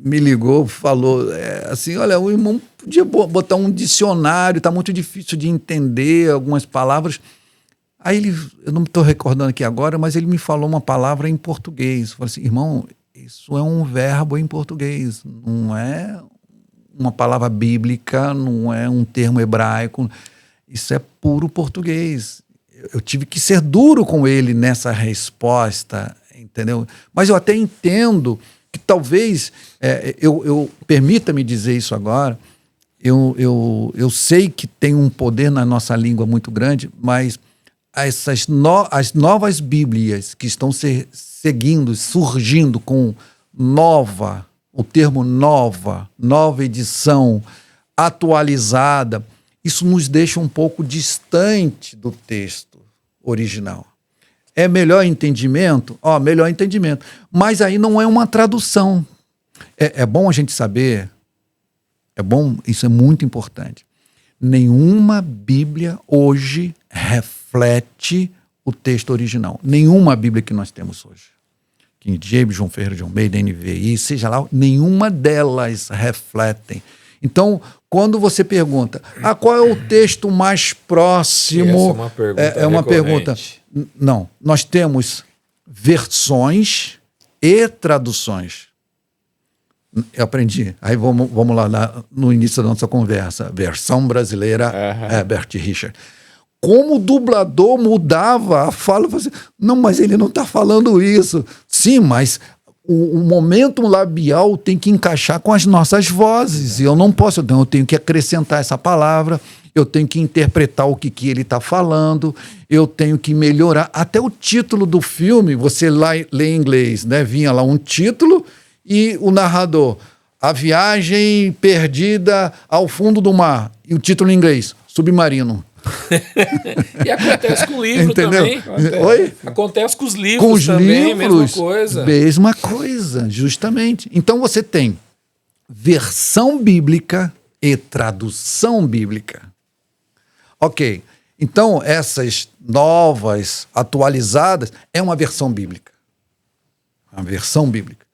me ligou, falou assim, olha, o irmão podia botar um dicionário, tá muito difícil de entender algumas palavras. Aí eu não estou recordando aqui agora, mas ele me falou uma palavra em português. Falei assim, irmão, isso é um verbo em português, não é uma palavra bíblica, não é um termo hebraico, isso é puro português. Eu tive que ser duro com ele nessa resposta, entendeu? Mas eu até entendo que talvez, permita-me dizer isso agora, eu sei que tem um poder na nossa língua muito grande, mas as novas Bíblias que estão surgindo com o termo nova edição, atualizada, isso nos deixa um pouco distante do texto original. É melhor entendimento? Melhor entendimento. Mas aí não é uma tradução. É bom a gente saber, isso é muito importante. Nenhuma Bíblia hoje reflete o texto original. Nenhuma Bíblia que nós temos hoje. King James, João Ferreira de Almeida, NVI, seja lá, nenhuma delas refletem. Então, quando você pergunta, qual é o texto mais próximo? Essa é uma pergunta. Não, nós temos versões e traduções. Eu aprendi. Aí vamos lá no início da nossa conversa. Versão brasileira, Bert Richard. como o dublador mudava a fala. Eu falei assim, não, mas ele não está falando isso. Sim, mas o momento labial tem que encaixar com as nossas vozes. E eu não posso, então eu tenho que acrescentar essa palavra, eu tenho que interpretar o que ele está falando, eu tenho que melhorar. Até o título do filme, você lê em inglês, né? Vinha lá um título e o narrador, A Viagem Perdida ao Fundo do Mar. E o título em inglês, Submarino. E acontece com o livro Entendeu? também. Oi? Acontece com os livros Com os também, livros, mesma coisa. Mesma coisa, justamente. Então você tem versão bíblica e tradução bíblica. Ok, então essas novas, atualizadas, é uma versão bíblica. Uma versão bíblica.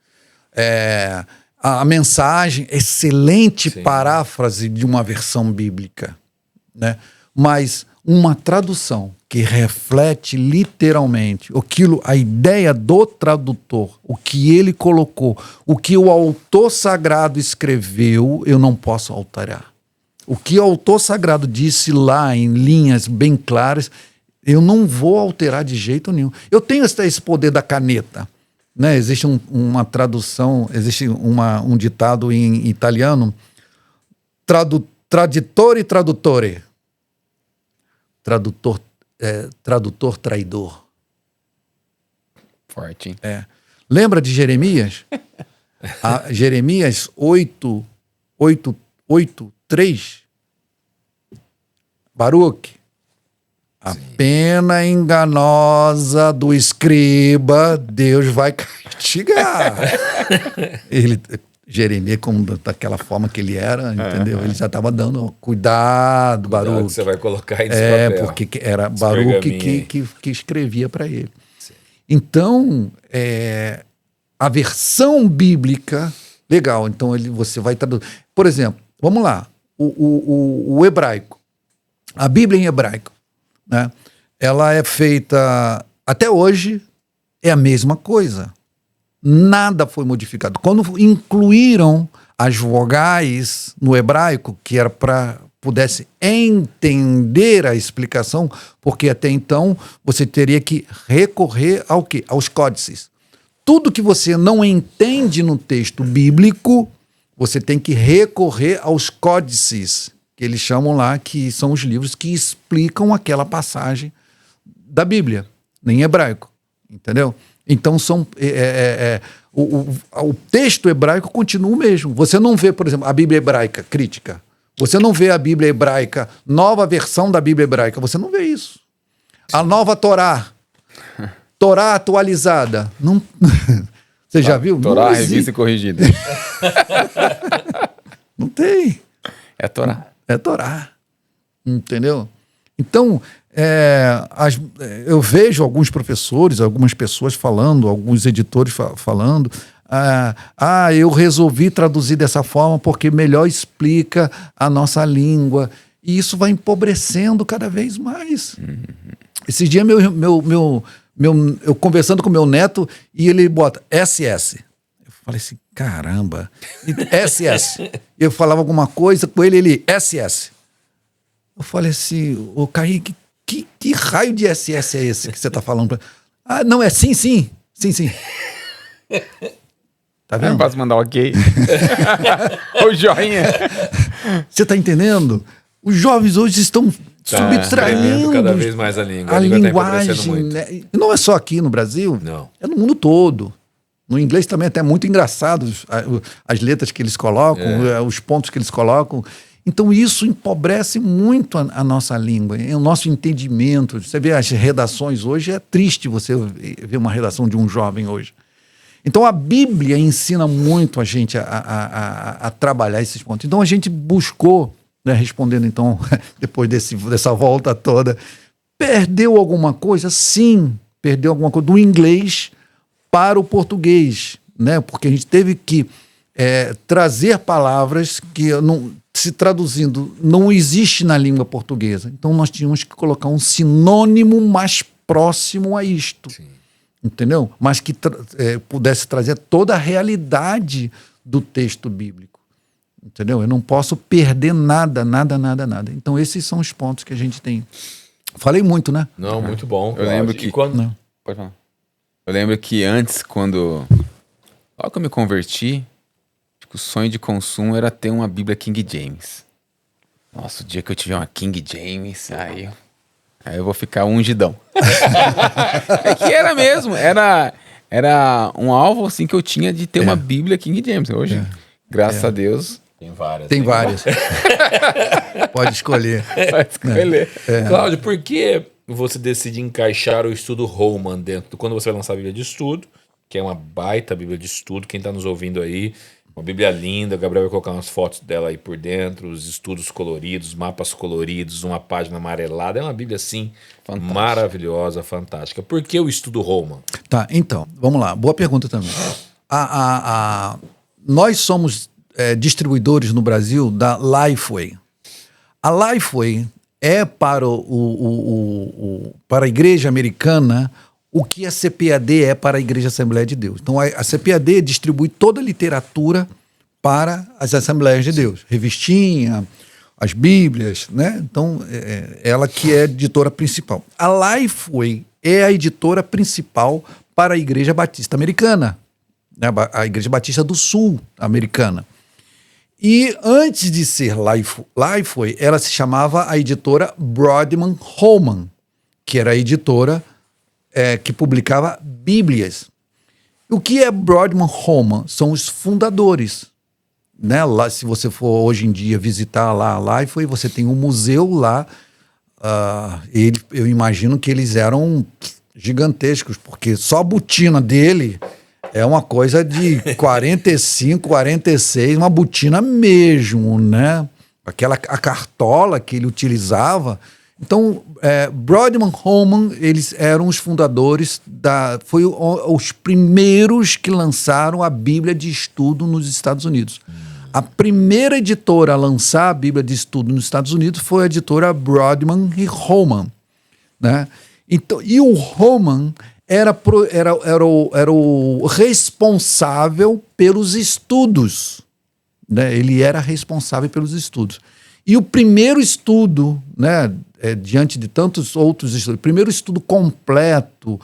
A mensagem, excelente Sim. paráfrase de uma versão bíblica, né? Mas uma tradução que reflete literalmente a ideia do tradutor, o que ele colocou, o que o autor sagrado escreveu, eu não posso alterar. O que o autor sagrado disse lá em linhas bem claras, eu não vou alterar de jeito nenhum. Eu tenho esse poder da caneta, né? Existe uma tradução, existe um ditado em italiano, traditore tradutore. Tradutor traidor. Forte, hein? Lembra de Jeremias? Jeremias 8:3. Baruque. A pena enganosa do escriba, Deus vai castigar. Jeremias, como daquela forma que ele era, entendeu? Ele já estava dando cuidado, Cuidado que Baruque. você vai colocar aí nesse papel. Porque era Baruque que escrevia para ele. Sim. Então, a versão bíblica, legal, então você vai traduzir. Por exemplo, vamos lá, o hebraico, a Bíblia em hebraico, né? Ela é feita, até hoje, é a mesma coisa. Nada foi modificado. Quando incluíram as vogais no hebraico, que era para pudesse entender a explicação, porque até então você teria que recorrer ao quê? Aos códices. Tudo que você não entende no texto bíblico, você tem que recorrer aos códices, que eles chamam lá, que são os livros que explicam aquela passagem da Bíblia, em hebraico, entendeu? Então o texto hebraico continua o mesmo. Você não vê, por exemplo, a Bíblia hebraica crítica. Você não vê a Bíblia hebraica, nova versão da Bíblia hebraica. Você não vê isso. A nova Torá atualizada. Não... Você já viu? Torá, revista e corrigida. Não tem. É Torá. É Torá. Entendeu? Então, eu vejo alguns professores, algumas pessoas falando, alguns editores falando, eu resolvi traduzir dessa forma porque melhor explica a nossa língua. E isso vai empobrecendo cada vez mais. Uhum. Esses dias eu conversando com meu neto e ele bota SS. Eu falei assim, caramba, SS. Eu falava alguma coisa com ele SS. Eu falei assim, ô Kaique, que raio de SS é esse que você está falando? Não, é sim. Tá vendo? Eu posso mandar ok. O joinha. Você está entendendo? Os jovens hoje estão subtraindo cada vez mais a língua. A linguagem. Tá muito. Né? Não é só aqui no Brasil, não. É no mundo todo. No inglês também é até muito engraçado as letras que eles colocam, os pontos que eles colocam. Então isso empobrece muito a nossa língua, o nosso entendimento. Você vê as redações hoje, é triste você ver uma redação de um jovem hoje. Então a Bíblia ensina muito a gente a trabalhar esses pontos. Então a gente buscou, né, respondendo então, depois dessa volta toda, perdeu alguma coisa? Sim, perdeu alguma coisa do inglês para o português, né? Porque a gente teve que trazer palavras que se traduzindo não existe na língua portuguesa. Então nós tínhamos que colocar um sinônimo mais próximo a isto. Sim. Entendeu? Mas que pudesse trazer toda a realidade do texto bíblico. Entendeu? Eu não posso perder nada. Então esses são os pontos que a gente tem Falei muito, né? Não, muito bom. Eu lembro Cláudio. que- E quando... Não. Pode falar. Eu lembro que antes, logo que eu me converti, acho que o sonho de consumo era ter uma Bíblia King James. Nossa, o dia que eu tiver uma King James, aí eu vou ficar ungidão. É que era mesmo, era um alvo assim que eu tinha de ter uma Bíblia King James. Hoje, graças a Deus, Tem várias. Tem várias. Pode escolher. vai escolher. Cláudio, por que você decide encaixar o estudo Holman quando você vai lançar a Bíblia de Estudo, que é uma baita Bíblia de Estudo, quem está nos ouvindo aí, uma Bíblia linda, o Gabriel vai colocar umas fotos dela aí por dentro, os estudos coloridos, mapas coloridos, uma página amarelada, é uma Bíblia assim, maravilhosa, fantástica. Por que o estudo Holman? Tá, então, vamos lá. Boa pergunta também. Nós somos distribuidores no Brasil da Lifeway. A Lifeway é para, para a igreja americana o que a CPAD é para a Igreja Assembleia de Deus. Então, a CPAD distribui toda a literatura para as Assembleias de Deus. Revistinha, as Bíblias, né? Então, ela que é a editora principal. A Lifeway é a editora principal para a Igreja Batista Americana, né? A Igreja Batista do Sul Americana. E antes de ser Lifeway, ela se chamava a editora Broadman Holman, que era a editora que publicava Bíblias. O que é Broadman Holman? São os fundadores. Né? Lá, se você for hoje em dia visitar lá a Lifeway, você tem um museu lá. Eu imagino que eles eram gigantescos, porque só a botina dele é uma coisa de 45, 46, uma botina mesmo, né? A cartola que ele utilizava. Então, Broadman Holman, eles eram os fundadores foi os primeiros que lançaram a Bíblia de Estudo nos Estados Unidos. A primeira editora a lançar a Bíblia de Estudo nos Estados Unidos foi a editora Broadman e Holman, né? Então, e o Holman era o responsável pelos estudos, né? Ele era responsável pelos estudos. E o primeiro estudo, né, diante de tantos outros estudos, o primeiro estudo completo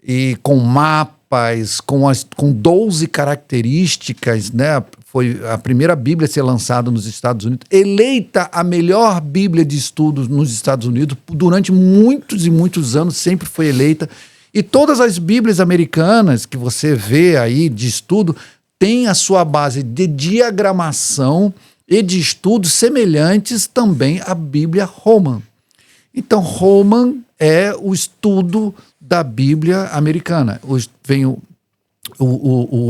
e com mapas, com 12 características, né, foi a primeira Bíblia a ser lançada nos Estados Unidos, eleita a melhor Bíblia de estudos nos Estados Unidos, durante muitos e muitos anos sempre foi eleita. E todas as Bíblias americanas que você vê aí de estudo têm a sua base de diagramação e de estudos semelhantes também à Bíblia Holman. Então, Holman é o estudo da Bíblia americana. Vem o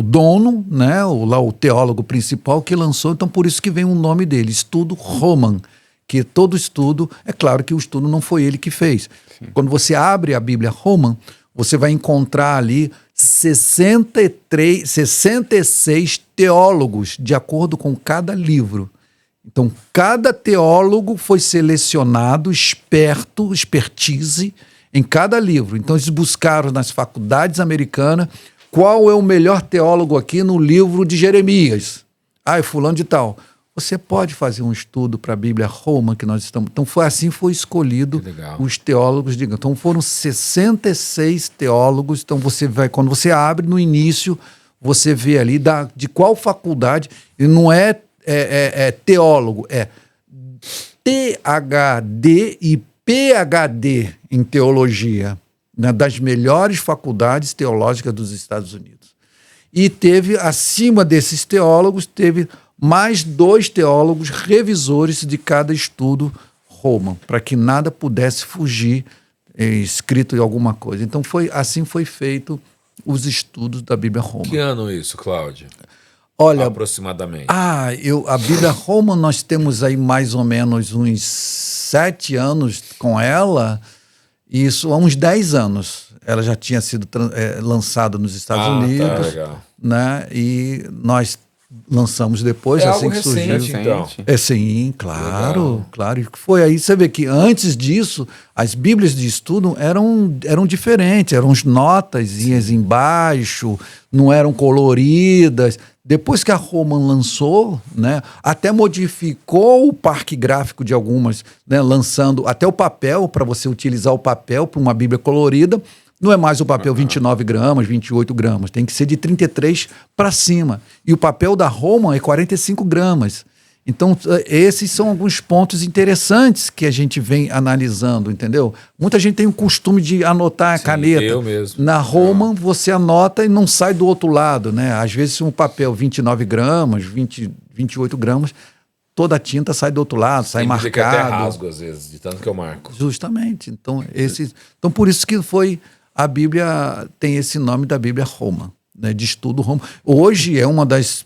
dono, né, o teólogo principal que lançou, então por isso que vem o nome dele, Estudo Holman, que todo estudo, é claro que o estudo não foi ele que fez. Sim. Quando você abre a Bíblia Holman, você vai encontrar ali 66 teólogos, de acordo com cada livro. Então, cada teólogo foi selecionado, expertise, em cada livro. Então, eles buscaram nas faculdades americanas qual é o melhor teólogo aqui no livro de Jeremias. É fulano de tal. Você pode fazer um estudo para a Bíblia Holman que nós estamos... Então, foi escolhido os teólogos. Então, foram 66 teólogos. Então, quando você abre no início, você vê ali de qual faculdade, e não é teólogo, é THD e PhD em teologia, né, das melhores faculdades teológicas dos Estados Unidos. E acima desses teólogos, teve mais 2 teólogos revisores de cada estudo Holman, para que nada pudesse fugir escrito em alguma coisa. Então, assim foi feito os estudos da Bíblia Holman. Que ano isso, Cláudio? Olha, aproximadamente. A Bíblia Holman, nós temos aí mais ou menos uns 7 anos com ela, e isso há uns 10 anos. Ela já tinha sido lançada nos Estados Unidos, tá, legal. Né? E nós lançamos depois, assim algo que surgiu. recente, então. Sim, claro, Legal. claro. Foi aí, você vê que antes disso, as Bíblias de estudo eram diferentes, eram notazinhas embaixo, não eram coloridas. Depois que a Roman lançou, né, até modificou o parque gráfico de algumas, né, lançando até o papel, para você utilizar o papel para uma Bíblia colorida. Não é mais o papel 29 gramas, 28 gramas. Tem que ser de 33 para cima. E o papel da Roman é 45 gramas. Então, esses são alguns pontos interessantes que a gente vem analisando, entendeu? Muita gente tem o costume de anotar a caneta. Eu mesmo. Na Roman, você anota e não sai do outro lado, né? Às vezes, um papel 29 gramas, 28 gramas, toda a tinta sai do outro lado, sai Tem que até marcado. rasgo, às vezes, de tanto que eu marco. Justamente. Então, por isso que foi... A Bíblia tem esse nome da Bíblia Roman, né? De estudo Roman. Hoje é uma das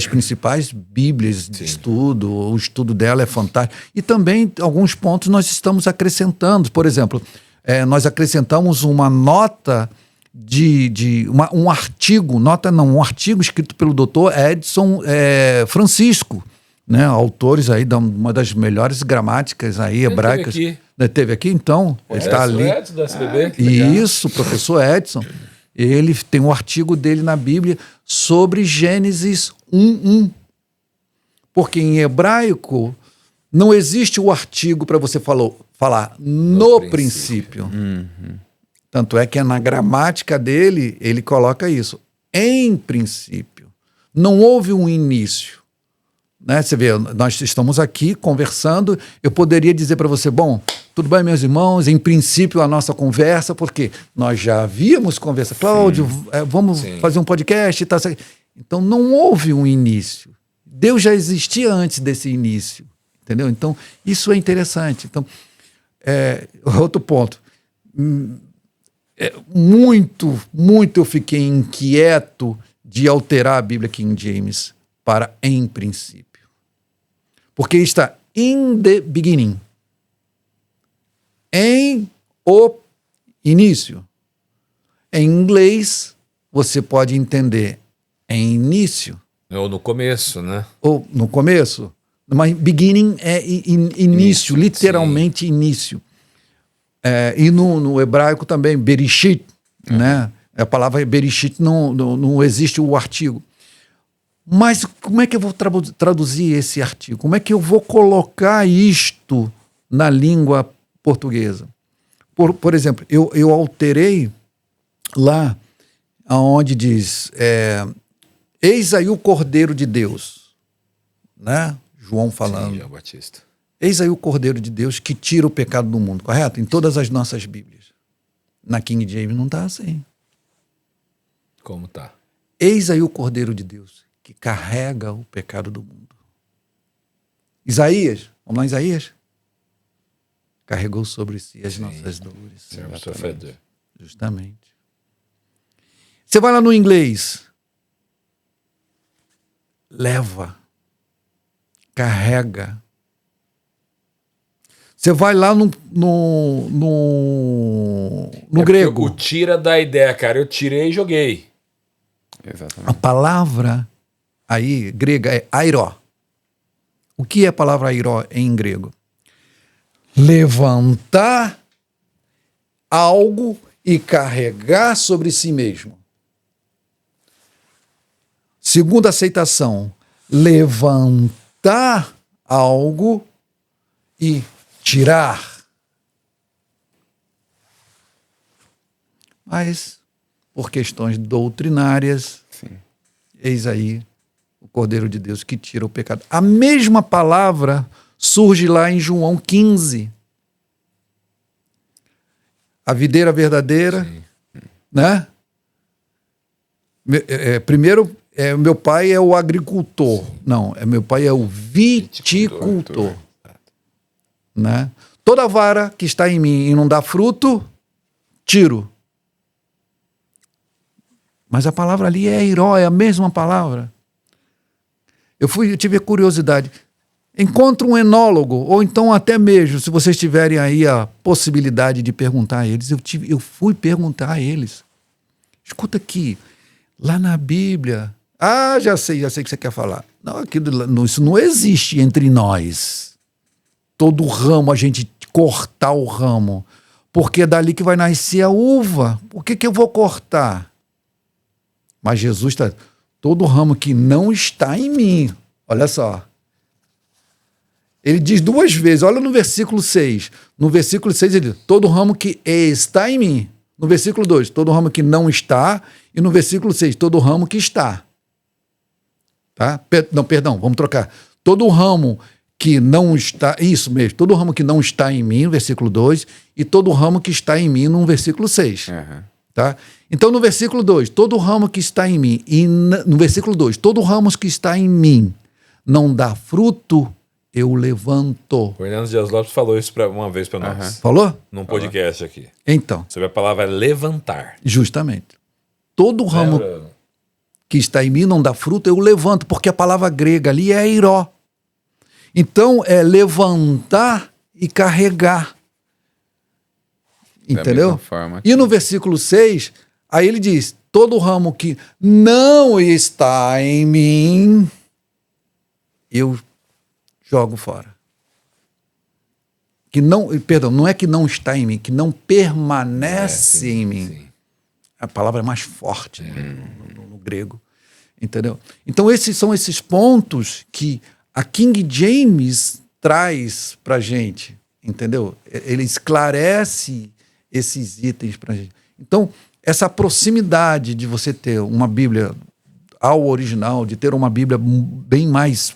principais Bíblias de estudo, o estudo dela é fantástico. E também, alguns pontos nós estamos acrescentando. Por exemplo, nós acrescentamos uma nota um artigo, um artigo escrito pelo doutor Edson Francisco, né? Autores aí de uma das melhores gramáticas aí hebraicas. Teve aqui, então. Ele está ali. Edson do SBB? Isso, professor Edson. Ele tem um artigo dele na Bíblia sobre Gênesis 1:1. Porque em hebraico não existe o artigo para você falar no princípio. Tanto é que na gramática dele, ele coloca isso. Em princípio. Não houve um início. Né? Você vê, nós estamos aqui conversando, eu poderia dizer para você, bom, tudo bem, meus irmãos, em princípio a nossa conversa, porque nós já havíamos conversado, Cláudio, vamos fazer um podcast e tal. Então não houve um início. Deus já existia antes desse início, entendeu? Então isso é interessante. Então, outro ponto, muito eu fiquei inquieto de alterar a Bíblia King James para em princípio. Porque está in the beginning. Em o início. Em inglês, você pode entender em início. Ou no começo, né? Ou no começo. Mas beginning é início, literalmente início. E no hebraico também, berishit, né? A palavra berishit não existe o artigo. Mas como é que eu vou traduzir esse artigo? Como é que eu vou colocar isto na língua portuguesa? Por exemplo, eu alterei lá onde diz eis aí o Cordeiro de Deus, né? João falando. Sim, João Batista. Eis aí o Cordeiro de Deus que tira o pecado do mundo, correto? Em todas as nossas Bíblias. Na King James não está assim. Como tá? Eis aí o Cordeiro de Deus que carrega o pecado do mundo. Isaías, vamos lá em Isaías? Carregou sobre si as nossas dores. Servo sofredor. Justamente. Você vai lá no inglês. Leva. Carrega. Você vai lá no grego. O tira da ideia, cara. Eu tirei e joguei. Exatamente. A palavra aí, grega, é airó. O que é a palavra airó em grego? Levantar algo e carregar sobre si mesmo. Segunda aceitação, levantar algo e tirar. Mas, por questões doutrinárias, eis aí o Cordeiro de Deus que tira o pecado. A mesma palavra surge lá em João 15. A videira verdadeira, né? Primeiro, meu pai é o agricultor. Não, meu pai é o viticultor. Né? Toda vara que está em mim e não dá fruto, tiro. Mas a palavra ali é airó, é a mesma palavra. Eu tive a curiosidade. Encontre um enólogo, ou então até mesmo, se vocês tiverem aí a possibilidade de perguntar a eles, eu fui perguntar a eles. Escuta aqui, lá na Bíblia... já sei o que você quer falar. Não, isso não existe entre nós. Todo ramo, a gente cortar o ramo. Porque é dali que vai nascer a uva. Por que eu vou cortar? Mas Jesus está... todo ramo que não está em mim. Olha só. Ele diz 2 vezes, olha no versículo 6. No versículo 6 ele diz, todo ramo que está em mim. No versículo 2, todo ramo que não está. E no versículo 6, todo ramo que está. Tá? Não, perdão, vamos trocar. Todo ramo que não está, isso mesmo, todo ramo que não está em mim, no versículo 2, e todo ramo que está em mim, no versículo 6. Uhum. Tá? Então, no versículo 2, todo ramo que está em mim, e no versículo 2, todo ramo que está em mim não dá fruto, eu levanto. O Hernando Dias Lopes falou isso uma vez para nós, Falou? num podcast aqui. Então, Sobre a palavra levantar. justamente. Todo ramo Lembra? que está em mim não dá fruto, eu levanto, porque a palavra grega ali é eiró. Então, é levantar e carregar. Da Entendeu? mesma forma E no versículo 6, aí ele diz, todo ramo que não está em mim, eu jogo fora. Que não, perdão, não é que não está em mim, que não permanece sim, em mim. sim. A palavra é mais forte no grego. Entendeu? Então, esses são esses pontos que a King James traz pra gente. Entendeu? Ele esclarece esses itens pra gente. Então, essa proximidade de você ter uma Bíblia ao original, de ter uma Bíblia bem mais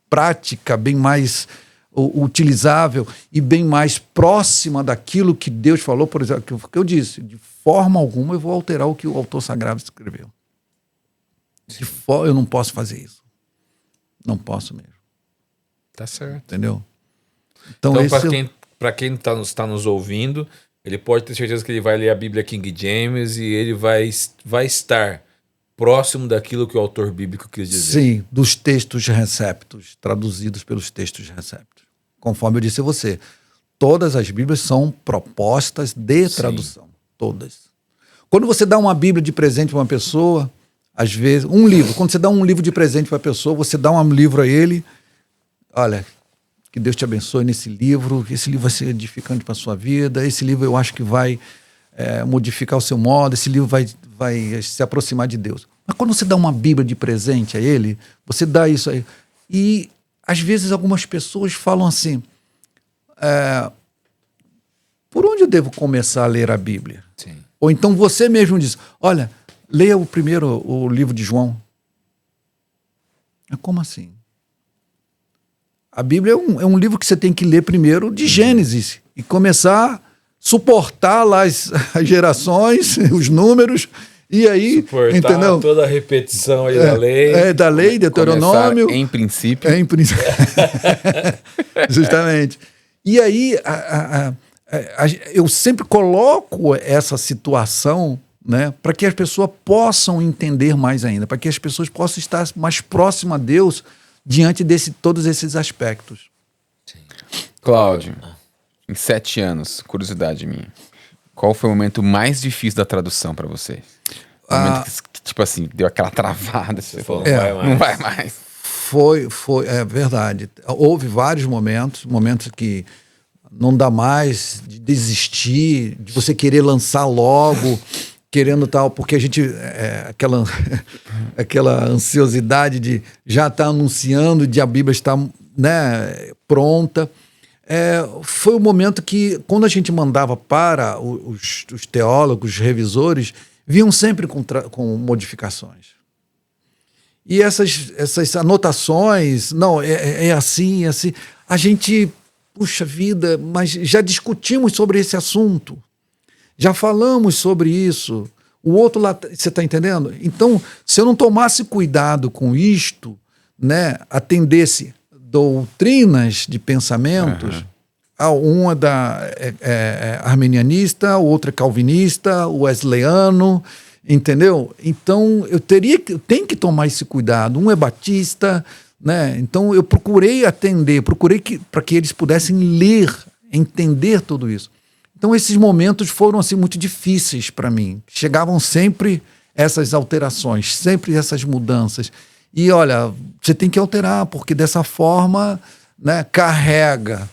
prática, bem mais utilizável e bem mais próxima daquilo que Deus falou, por exemplo, que eu disse, de forma alguma eu vou alterar o que o autor sagrado escreveu. Eu não posso fazer isso. Não posso mesmo. Tá certo. Entendeu? Então para quem está nos ouvindo, ele pode ter certeza que ele vai ler a Bíblia King James e ele vai estar próximo daquilo que o autor bíblico quis dizer. Sim, dos textos receptos, traduzidos pelos textos receptos. Conforme eu disse a você, todas as Bíblias são propostas de tradução. Todas. Quando você dá uma Bíblia de presente para uma pessoa, às vezes, um livro, quando você dá um livro de presente para a pessoa, você dá um livro a ele, olha, que Deus te abençoe nesse livro, esse livro vai ser edificante para a sua vida, esse livro eu acho que vai modificar o seu modo, esse livro vai se aproximar de Deus. Mas quando você dá uma Bíblia de presente a ele, você dá isso aí. E, às vezes, algumas pessoas falam assim, por onde eu devo começar a ler a Bíblia? Sim. Ou então você mesmo diz, olha, leia o livro de João. Como assim? A Bíblia é um livro que você tem que ler primeiro de Gênesis e começar a suportar lá as gerações, os números, e aí, Suportar entendeu? toda a repetição aí da lei. Da lei, Deuteronômio. Começar em princípio. Em princípio. Justamente. E aí, eu sempre coloco essa situação, né, para que as pessoas possam entender mais ainda, para que as pessoas possam estar mais próximas a Deus diante de todos esses aspectos. Cláudio, em 7 anos, curiosidade minha, qual foi o momento mais difícil da tradução para você? O momento que, tipo assim, deu aquela travada, você falou, não vai mais. Foi, é verdade. Houve vários momentos que não dá mais, de desistir, de você querer lançar logo, querendo tal, porque a gente, aquela ansiosidade de já estar anunciando, de a Bíblia estar, né, pronta. Foi o momento que, quando a gente mandava para os teólogos, os revisores, vinham sempre com modificações. E essas anotações, não, é assim, a gente, puxa vida, mas já discutimos sobre esse assunto, já falamos sobre isso, o outro lá, você está entendendo? Então, se eu não tomasse cuidado com isto, né, atendesse doutrinas de pensamentos, uma arminianista, o outro é calvinista, o wesleyano, entendeu? Então, eu tenho que tomar esse cuidado. Um é batista, né? Então, eu procurei atender, para que eles pudessem ler, entender tudo isso. Então, esses momentos foram assim, muito difíceis para mim. Chegavam sempre essas alterações, sempre essas mudanças. E, olha, você tem que alterar, porque dessa forma, né, carrega.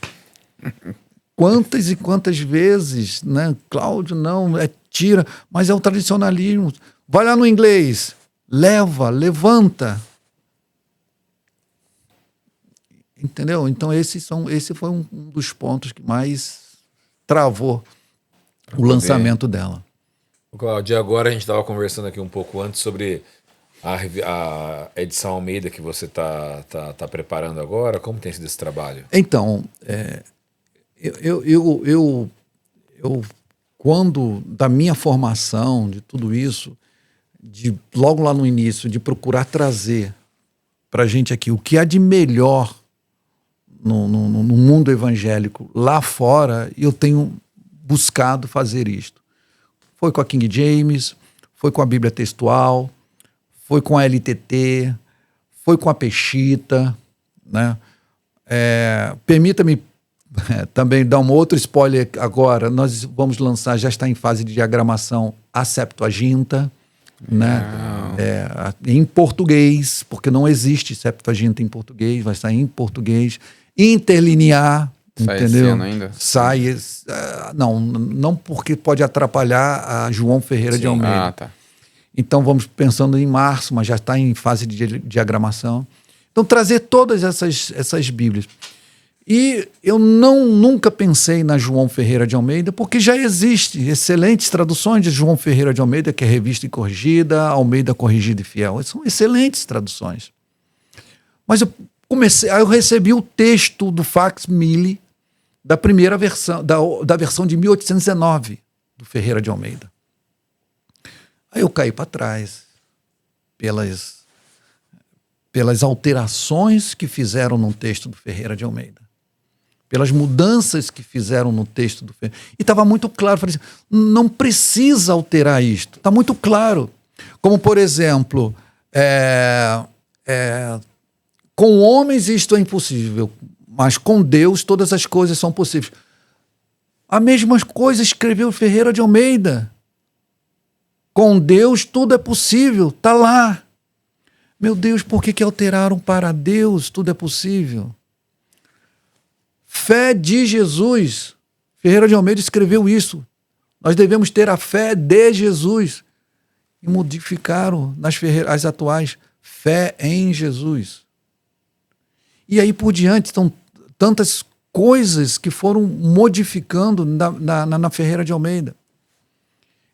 Quantas e quantas vezes, né? Cláudio, não, tira, mas é o tradicionalismo. Vai lá no inglês, levanta. Entendeu? Então esse foi um dos pontos que mais travou o lançamento dela. Cláudio, agora a gente estava conversando aqui um pouco antes sobre a edição Almeida que você tá preparando agora. Como tem sido esse trabalho? Então, eu quando da minha formação, de tudo isso, logo lá no início, de procurar trazer para a gente aqui o que há de melhor no mundo evangélico lá fora, eu tenho buscado fazer isto. Foi com a King James, foi com a Bíblia Textual, foi com a LTT, foi com a Peshitta, né? Permita-me também dar um outro spoiler agora. Nós vamos lançar, já está em fase de diagramação, a Septuaginta, né? Em português, porque não existe Septuaginta em português, vai sair em português, interlinear, Sai entendeu? esse ano ainda? Sai, não porque pode atrapalhar a João Ferreira de Almeida. Tá. Então vamos pensando em março, mas já está em fase de diagramação. Então trazer todas essas Bíblias. E eu nunca pensei na João Ferreira de Almeida, porque já existe excelentes traduções de João Ferreira de Almeida, que é Revista e Corrigida, Almeida Corrigida e Fiel. São excelentes traduções. Mas eu recebi o texto do Fax-Mille da primeira versão, da versão de 1819, do Ferreira de Almeida. Aí eu caí para trás pelas alterações que fizeram no texto do Ferreira de Almeida, pelas mudanças que fizeram no texto do Ferreira. E estava muito claro, falei assim, não precisa alterar isto, está muito claro. Como, por exemplo, com homens isto é impossível, mas com Deus todas as coisas são possíveis. A mesma coisa escreveu Ferreira de Almeida. Com Deus tudo é possível, está lá. Meu Deus, por que alteraram para Deus tudo é possível? Fé de Jesus. Ferreira de Almeida escreveu isso. Nós devemos ter a fé de Jesus. E modificaram as atuais, fé em Jesus. E aí por diante, estão tantas coisas que foram modificando na Ferreira de Almeida.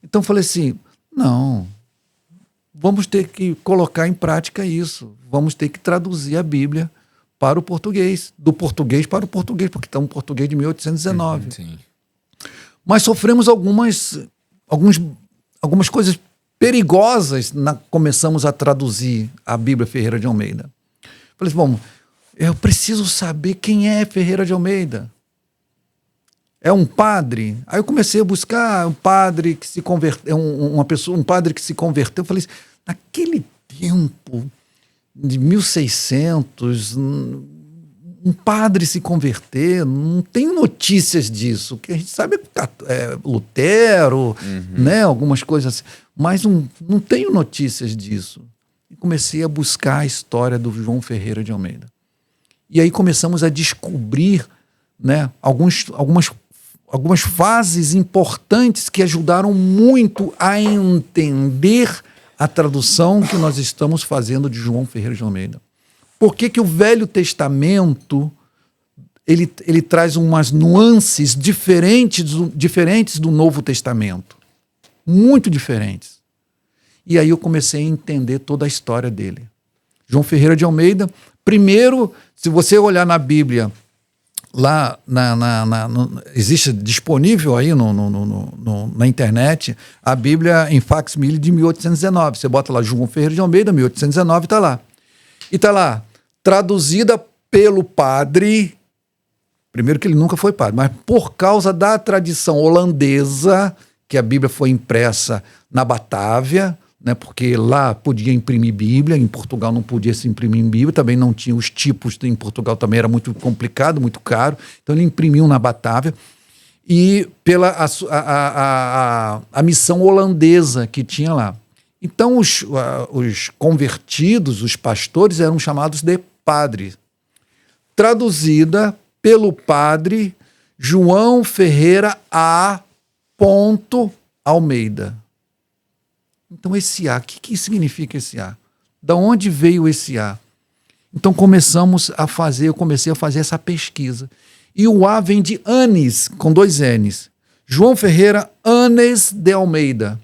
Então eu falei assim, não, vamos ter que colocar em prática isso. Vamos ter que traduzir a Bíblia para o português, do português para o português, porque está um português de 1819. Sim. Mas sofremos algumas coisas perigosas começamos a traduzir a Bíblia Ferreira de Almeida. Falei assim, bom, eu preciso saber quem é Ferreira de Almeida. É um padre? Aí eu comecei a buscar um padre que se converteu, um padre que se converteu. Eu falei assim, naquele tempo de 1600, um padre se converter, não tem notícias disso. O que a gente sabe é Lutero, né, algumas coisas assim, mas não tenho notícias disso. E comecei a buscar a história do João Ferreira de Almeida. E aí começamos a descobrir, né, algumas fases importantes que ajudaram muito a entender a tradução que nós estamos fazendo de João Ferreira de Almeida. Por que o Velho Testamento ele traz umas nuances diferentes do Novo Testamento? Muito diferentes. E aí eu comecei a entender toda a história dele. João Ferreira de Almeida, primeiro, se você olhar na Bíblia, lá existe disponível aí na internet a Bíblia em Fax-Mille de 1819. Você bota lá João Ferreira de Almeida, 1819, está lá. E está lá, traduzida pelo padre, primeiro que ele nunca foi padre, mas por causa da tradição holandesa, que a Bíblia foi impressa na Batávia, né, porque lá podia imprimir Bíblia, em Portugal não podia se imprimir Bíblia, também não tinha os tipos, em Portugal também era muito complicado, muito caro, então ele imprimiu na Batávia, e pela a missão holandesa que tinha lá. Então os convertidos, os pastores, eram chamados de padres. Traduzida pelo padre João Ferreira A. Almeida. Então esse A, o que significa esse A? Da onde veio esse A? Então eu comecei a fazer essa pesquisa. E o A vem de Anis, com 2 N's. João Ferreira Anes de Almeida.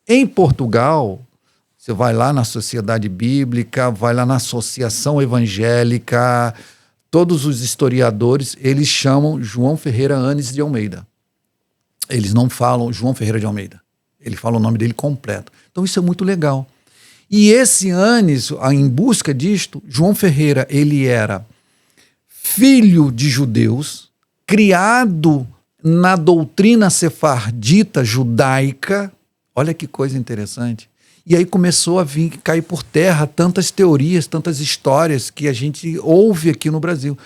Em Portugal, você vai lá na Sociedade Bíblica, vai lá na Associação Evangélica, todos os historiadores, eles chamam João Ferreira Anes de Almeida. Eles não falam João Ferreira de Almeida. Ele fala o nome dele completo. Então isso é muito legal. E esse Anes, em busca disto, João Ferreira, ele era filho de judeus, criado na doutrina sefardita judaica. Olha que coisa interessante. E aí começou a cair por terra tantas teorias, tantas histórias que a gente ouve aqui no Brasil.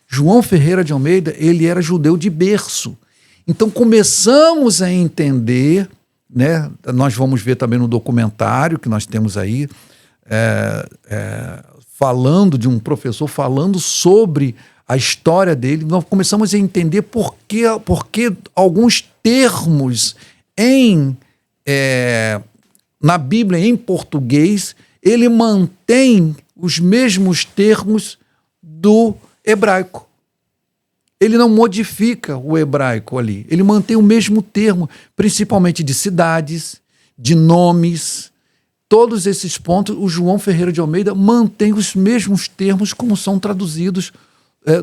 João Ferreira de Almeida, ele era judeu de berço. Então começamos a entender, né? Nós vamos ver também no documentário que nós temos aí, falando de um professor, falando sobre a história dele. Nós começamos a entender por que alguns termos na Bíblia em português, ele mantém os mesmos termos do hebraico. Ele não modifica o hebraico ali. Ele mantém o mesmo termo, principalmente de cidades, de nomes. Todos esses pontos, o João Ferreira de Almeida mantém os mesmos termos como são traduzidos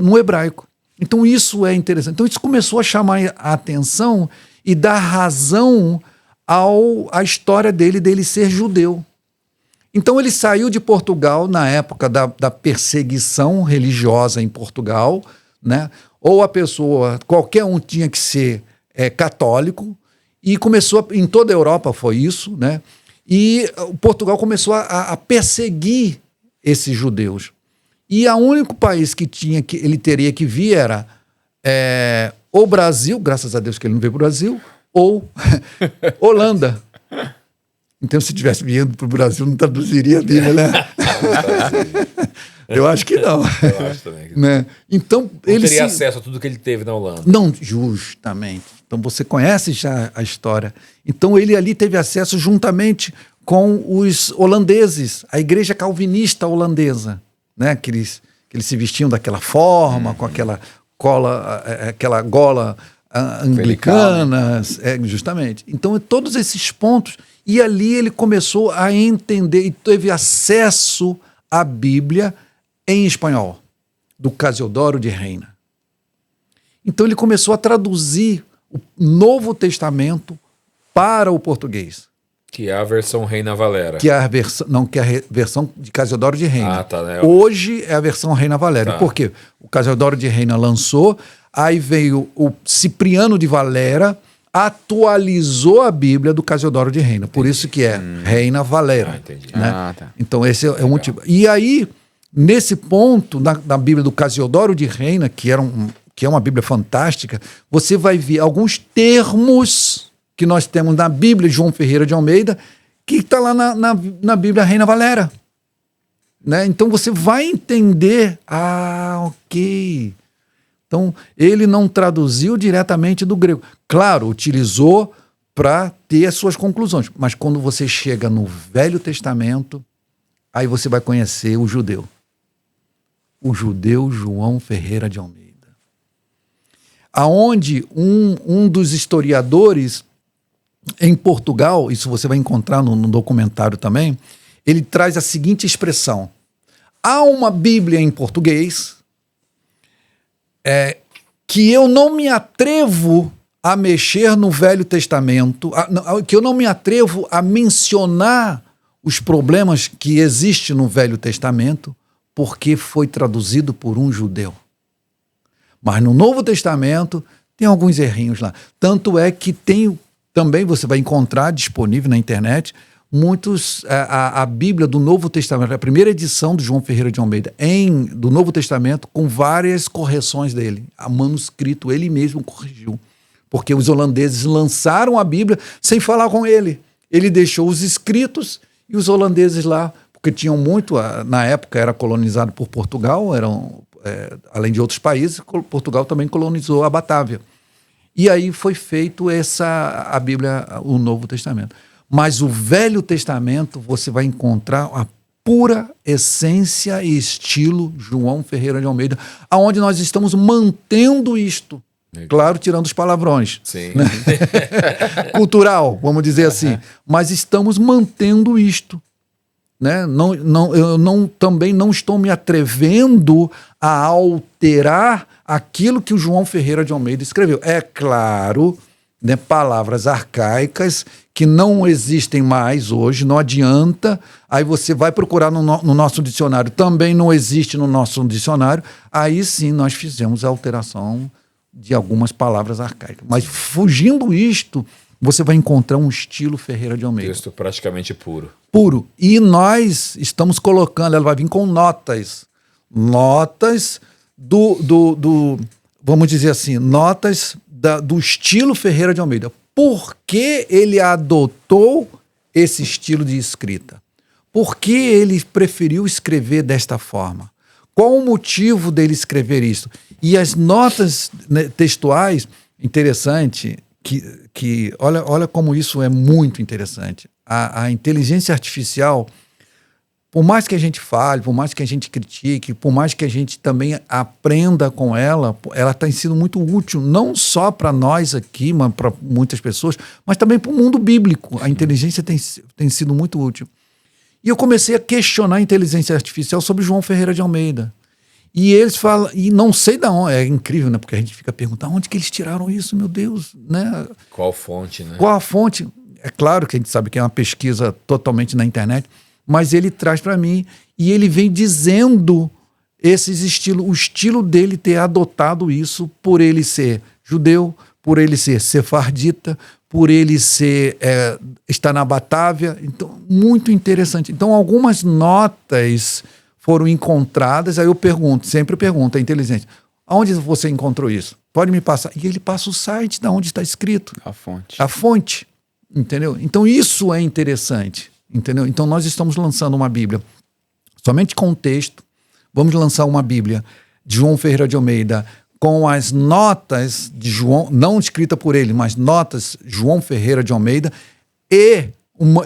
no hebraico. Então isso é interessante. Então isso começou a chamar a atenção e dar razão à história dele ser judeu. Então ele saiu de Portugal na época da perseguição religiosa em Portugal, né? Ou a pessoa, qualquer um tinha que ser católico, e começou, em toda a Europa foi isso, né? E Portugal começou a perseguir esses judeus. E o único país que ele teria que vir era o Brasil, graças a Deus que ele não veio para o Brasil, ou Holanda. Então, se tivesse vindo para o Brasil, não traduziria a Bíblia, né? Eu acho que não. Eu acho também. Né? Então, ele teria acesso a tudo que ele teve na Holanda. Não, justamente. Então, você conhece já a história. Então, ele ali teve acesso juntamente com os holandeses, a igreja calvinista holandesa, né? Que eles se vestiam daquela forma, com aquela gola anglicana, justamente. Então, todos esses pontos. E ali ele começou a entender e teve acesso à Bíblia em espanhol, do Casiodoro de Reina. Então ele começou a traduzir o Novo Testamento para o português. Que é a versão Reina Valera. Que é a versão de Casiodoro de Reina. Tá, né? Hoje é a versão Reina Valera. Tá. Por quê? O Casiodoro de Reina lançou, aí veio o Cipriano de Valera, atualizou a Bíblia do Casiodoro de Reina. Por isso que é Reina Valera. Entendi. Né? Tá. Então esse é o motivo. E aí, nesse ponto, da Bíblia do Casiodoro de Reina, que é uma Bíblia fantástica, você vai ver alguns termos que nós temos na Bíblia de João Ferreira de Almeida, que está lá na Bíblia Reina Valera. Né? Então você vai entender, ok. Então, ele não traduziu diretamente do grego. Claro, utilizou para ter as suas conclusões. Mas quando você chega no Velho Testamento, aí você vai conhecer o judeu. O judeu João Ferreira de Almeida. Aonde um dos historiadores em Portugal, isso você vai encontrar no documentário também, ele traz a seguinte expressão. Há uma Bíblia em português que eu não me atrevo a mexer no Velho Testamento, que eu não me atrevo a mencionar os problemas que existem no Velho Testamento, porque foi traduzido por um judeu. Mas no Novo Testamento tem alguns errinhos lá. Tanto é que também você vai encontrar disponível na internet a Bíblia do Novo Testamento, a primeira edição do João Ferreira de Almeida, do Novo Testamento, com várias correções dele. A manuscrito, ele mesmo corrigiu. Porque os holandeses lançaram a Bíblia sem falar com ele. Ele deixou os escritos e os holandeses lá, porque tinham muito, na época era colonizado por Portugal, além de outros países, Portugal também colonizou a Batávia. E aí foi feito a Bíblia, o Novo Testamento. Mas o Velho Testamento você vai encontrar a pura essência e estilo João Ferreira de Almeida, aonde nós estamos mantendo isto. Legal. Claro, tirando os palavrões. Sim. Né? Cultural, vamos dizer assim. Mas estamos mantendo isto. Né? Também não estou me atrevendo a alterar aquilo que o João Ferreira de Almeida escreveu. É claro, né, palavras arcaicas que não existem mais hoje, não adianta. Aí você vai procurar no nosso dicionário, também não existe no nosso dicionário. Aí sim nós fizemos a alteração de algumas palavras arcaicas. Mas fugindo isto, você vai encontrar um estilo Ferreira de Almeida. Texto praticamente puro. Puro. E nós estamos colocando, ela vai vir com notas. Notas vamos dizer assim, notas do estilo Ferreira de Almeida. Por que ele adotou esse estilo de escrita? Por que ele preferiu escrever desta forma? Qual o motivo dele escrever isso? E as notas, né, textuais, interessante, que olha como isso é muito interessante. A inteligência artificial, por mais que a gente fale, por mais que a gente critique, por mais que a gente também aprenda com ela tem sido muito útil, não só para nós aqui, mas para muitas pessoas, mas também para o mundo bíblico. A inteligência tem sido muito útil. E eu comecei a questionar a inteligência artificial sobre João Ferreira de Almeida. E eles falam, e não sei de onde, é incrível, né? Porque a gente fica perguntando, onde que eles tiraram isso, meu Deus, né? Qual fonte, né? Qual a fonte? É claro que a gente sabe que é uma pesquisa totalmente na internet, mas ele traz para mim e ele vem dizendo o estilo dele ter adotado isso por ele ser judeu, por ele ser sefardita, por ele estar na Batávia. Então, muito interessante. Então, algumas notas foram encontradas, aí eu sempre pergunto à inteligência, aonde você encontrou isso? Pode me passar. E ele passa o site de onde está escrito. A fonte, entendeu? Então isso é interessante, entendeu? Então nós estamos lançando uma Bíblia somente com o texto, vamos lançar uma Bíblia de João Ferreira de Almeida com as notas de João, não escrita por ele, mas notas João Ferreira de Almeida, e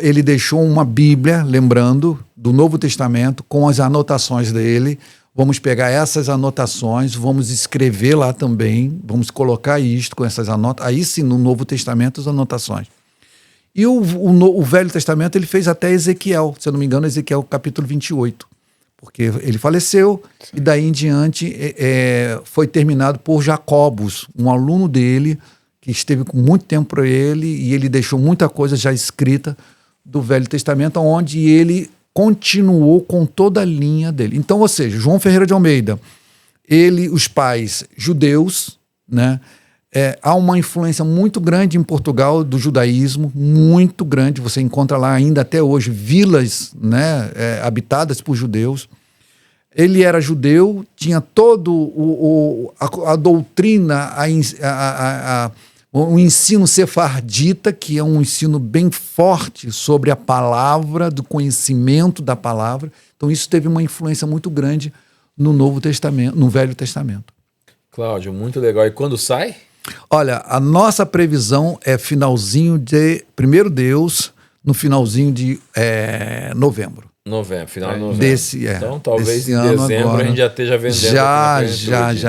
ele deixou uma Bíblia, lembrando, do Novo Testamento, com as anotações dele. Vamos pegar essas anotações, vamos escrever lá também, vamos colocar isto com essas anotações. Aí sim, no Novo Testamento, as anotações. E o Velho Testamento, ele fez até Ezequiel, se eu não me engano, Ezequiel capítulo 28. Porque ele faleceu, sim. E daí em diante foi terminado por Jacobus, um aluno dele, que esteve com muito tempo para ele, e ele deixou muita coisa já escrita do Velho Testamento, onde ele continuou com toda a linha dele. Então, ou seja, João Ferreira de Almeida, os pais judeus, né? Há uma influência muito grande em Portugal do judaísmo, muito grande. Você encontra lá ainda até hoje vilas, né, habitadas por judeus. Ele era judeu, tinha todo a doutrina, o ensino sefardita, que é um ensino bem forte sobre a palavra, do conhecimento da palavra. Então isso teve uma influência muito grande no Novo Testamento, no Velho Testamento. Cláudio, muito legal. E quando sai? Olha, a nossa previsão é finalzinho de, primeiro Deus, no finalzinho de novembro. Final de novembro. Então, talvez em dezembro agora, a gente já esteja vendendo.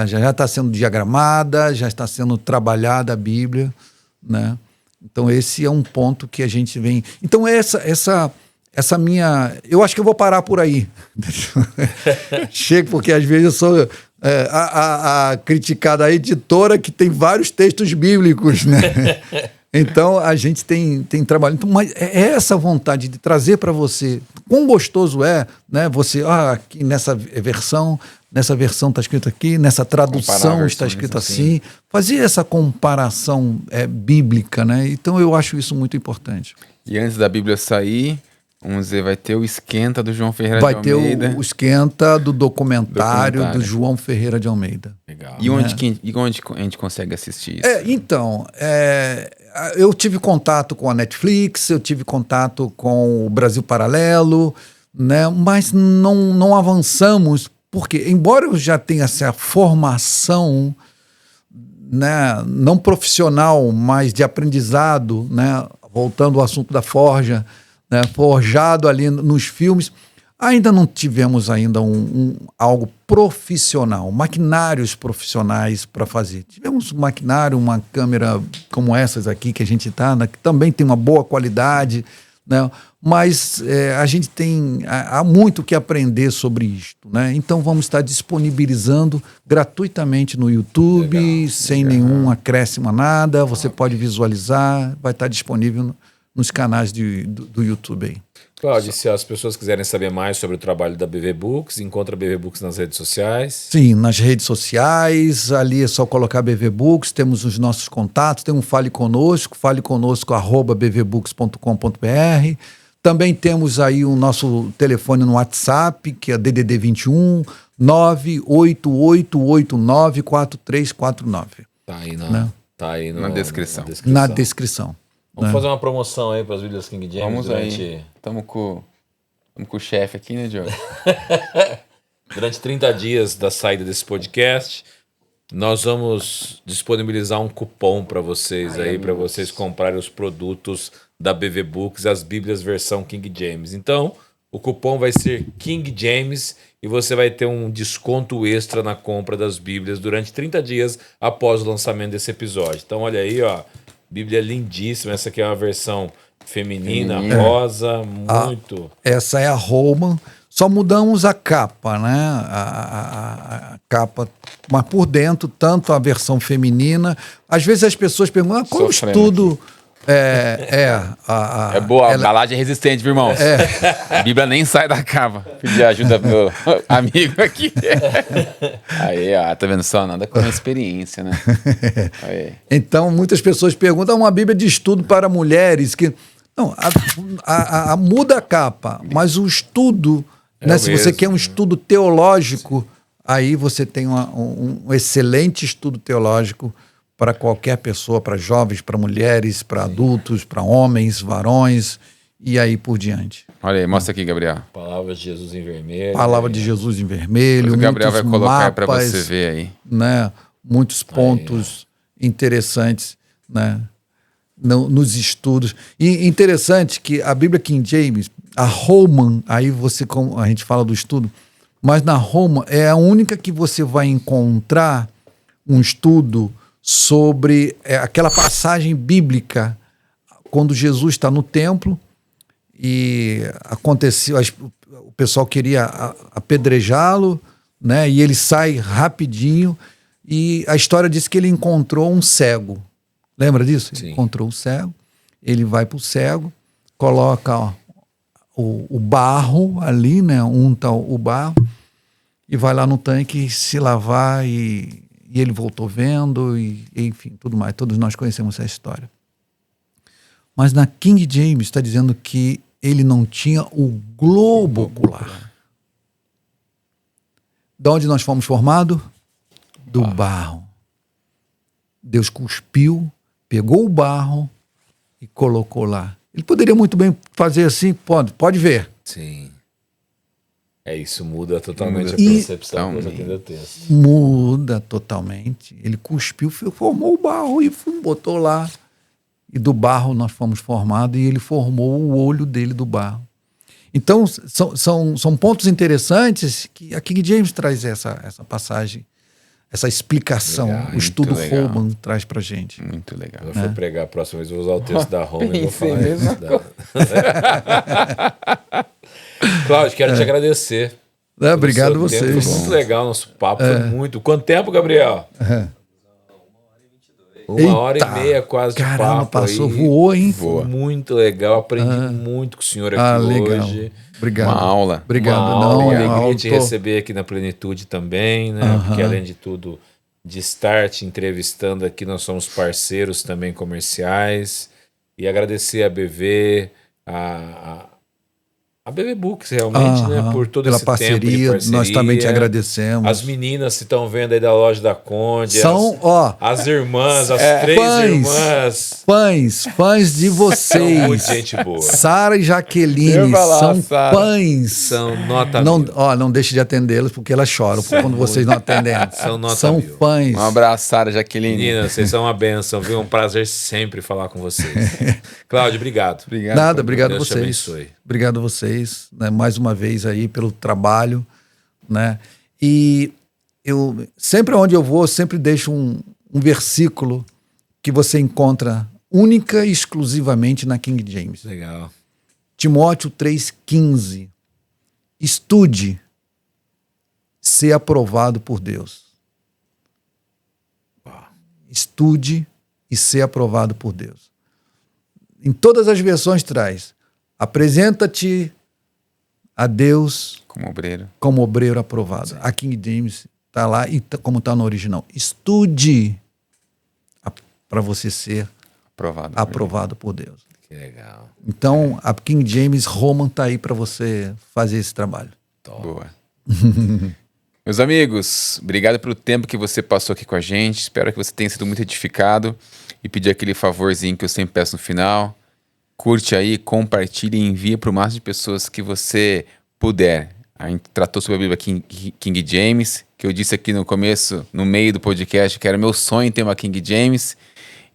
Já está sendo diagramada, já está sendo trabalhada a Bíblia, né? Então, esse é um ponto que a gente vem... Então, essa minha... Eu acho que eu vou parar por aí. Chego, porque às vezes eu sou a criticada editora que tem vários textos bíblicos, né? Então, a gente tem trabalho. Então, mas é essa vontade de trazer para você, quão gostoso é, né? Você, aqui nessa versão está escrito aqui, nessa tradução está escrito assim. Fazer essa comparação bíblica, né? Então, eu acho isso muito importante. E antes da Bíblia sair, vamos dizer, vai ter o esquenta do João Ferreira de Almeida. Vai ter o esquenta do documentário do João Ferreira de Almeida. Legal. E onde a gente consegue assistir isso? Então, eu tive contato com a Netflix, eu tive contato com o Brasil Paralelo, né? Mas não avançamos, porque, embora eu já tenha essa formação, né, não profissional, mas de aprendizado, né, voltando ao assunto da forja, né, forjado ali nos filmes. Ainda não tivemos ainda algo profissional, maquinários profissionais para fazer. Tivemos um maquinário, uma câmera como essas aqui que a gente está, né, que também tem uma boa qualidade, né, mas a gente há muito que aprender sobre isto, né? Então vamos estar disponibilizando gratuitamente no YouTube, sem nenhum acréscimo a nada. Você pode visualizar, vai estar disponível nos canais do YouTube aí. Cláudio, se as pessoas quiserem saber mais sobre o trabalho da BV Books, encontra a BV Books nas redes sociais. Sim, nas redes sociais, ali é só colocar BV Books, temos os nossos contatos, tem um Fale Conosco @bvbooks.com.br. Também temos aí o nosso telefone no WhatsApp, que é DDD 21 988894349. Tá aí, Na descrição. Na descrição. Vamos fazer uma promoção aí para as Bíblias King James. Vamos aí. Estamos com o chefe aqui, né, Diogo? Durante 30 dias da saída desse podcast, nós vamos disponibilizar um cupom para vocês aí, para vocês comprarem os produtos da BV Books, as Bíblias versão King James. Então, o cupom vai ser King James e você vai ter um desconto extra na compra das Bíblias durante 30 dias após o lançamento desse episódio. Então, olha aí, ó, Bíblia lindíssima. Essa aqui é uma versão feminina. Rosa, muito. Essa é a Holman. Só mudamos a capa, né? A capa, mas por dentro, tanto a versão feminina. Às vezes as pessoas perguntam, qual é o estudo? É boa, a embalagem é resistente, viu, irmão? A Bíblia nem sai da capa. Pedir ajuda pro meu amigo aqui. Aí, ó, tá vendo só? Nada com experiência, né? Aí. Então, muitas pessoas perguntam, uma Bíblia de estudo para mulheres que... Não, muda a capa, mas o estudo, né, se você quer um estudo teológico, aí você tem um excelente estudo teológico para qualquer pessoa, para jovens, para mulheres, para adultos, para homens, varões, e aí por diante. Olha aí, mostra aqui, Gabriel. Palavra de Jesus em vermelho. Palavra de Jesus em vermelho. O Gabriel vai colocar para mapas, você ver aí. Né, muitos pontos interessantes, né, nos estudos. E interessante que a Bíblia King James, a Holman, aí como a gente fala do estudo, mas na Holman é a única que você vai encontrar um estudo sobre aquela passagem bíblica quando Jesus está no templo e aconteceu, o pessoal queria apedrejá-lo, né, e ele sai rapidinho e a história diz que ele encontrou um cego. Lembra disso? Sim. Ele encontrou um cego, ele vai para o cego, coloca o barro ali, né, unta o barro e vai lá no tanque se lavar e ele voltou vendo, e enfim, tudo mais. Todos nós conhecemos essa história. Mas na King James está dizendo que ele não tinha o globo ocular. De onde nós fomos formados? Do barro. Deus cuspiu, pegou o barro e colocou lá. Ele poderia muito bem fazer assim, pode ver. Sim. Isso muda totalmente a percepção que você tem do texto. Muda totalmente. Ele cuspiu, formou o barro e botou lá. E do barro nós fomos formados e ele formou o olho dele do barro. Então, são pontos interessantes que a King James traz essa passagem, essa explicação. Legal, o estudo legal. Holman traz pra gente. Muito legal. Quando eu for pregar a próxima vez, eu vou usar o texto da Roma e vou Pensei falar mesmo. isso. Cláudio, quero te agradecer. Obrigado a pelo seu tempo. vocês. Foi muito legal, nosso papo foi muito. Quanto tempo, Gabriel? 1h30 quase de Caramba, papo. passou, aí. voou, hein? Foi muito legal, aprendi muito com o senhor aqui legal. hoje. Obrigado. Uma aula. Obrigado. Uma aula, Não, alegria te receber aqui na Plenitude também, né? Porque além de tudo, de estar te entrevistando aqui, nós somos parceiros também comerciais. E agradecer a BV, A BB Books, realmente, né? Por todo pela esse tempo de parceria, nós também te agradecemos. As meninas que estão vendo aí da loja da Conde. São, as irmãs, as três irmãs. Fãs de vocês. São muito gente boa. Sara e Jaqueline são fãs. São nota não, mil. não deixe de atendê-las porque elas choram quando vocês não atendem. São fãs. Um abraço, Sara, Jaqueline. Meninas, vocês são uma bênção, viu? Um prazer sempre falar com vocês. Cláudio, obrigado. Nada, obrigado a Deus vocês. te abençoe. Obrigado a vocês, né, mais uma vez aí pelo trabalho, né? E eu sempre onde eu vou, sempre deixo um versículo que você encontra única e exclusivamente na King James. Legal. Timóteo 3,15. Estude ser aprovado por Deus. Estude e ser aprovado por Deus. Em todas as versões traz: apresenta-te a Deus como obreiro aprovado. Sim. A King James está lá e como está no original. Estude para você ser aprovado por Deus. Que legal. Então, a King James Roman está aí para você fazer esse trabalho. Top. Boa. Meus amigos, obrigado pelo tempo que você passou aqui com a gente. Espero que você tenha sido muito edificado. E pedir aquele favorzinho que eu sempre peço no final. Curte aí, compartilhe e envia para o máximo de pessoas que você puder. A gente tratou sobre a Bíblia King James, que eu disse aqui no começo, no meio do podcast, que era meu sonho ter uma King James.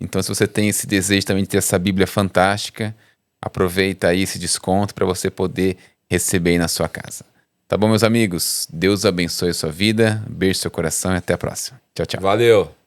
Então, se você tem esse desejo também de ter essa Bíblia fantástica, aproveita aí esse desconto para você poder receber aí na sua casa. Tá bom, meus amigos? Deus abençoe a sua vida, beijo seu coração e até a próxima. Tchau, tchau. Valeu!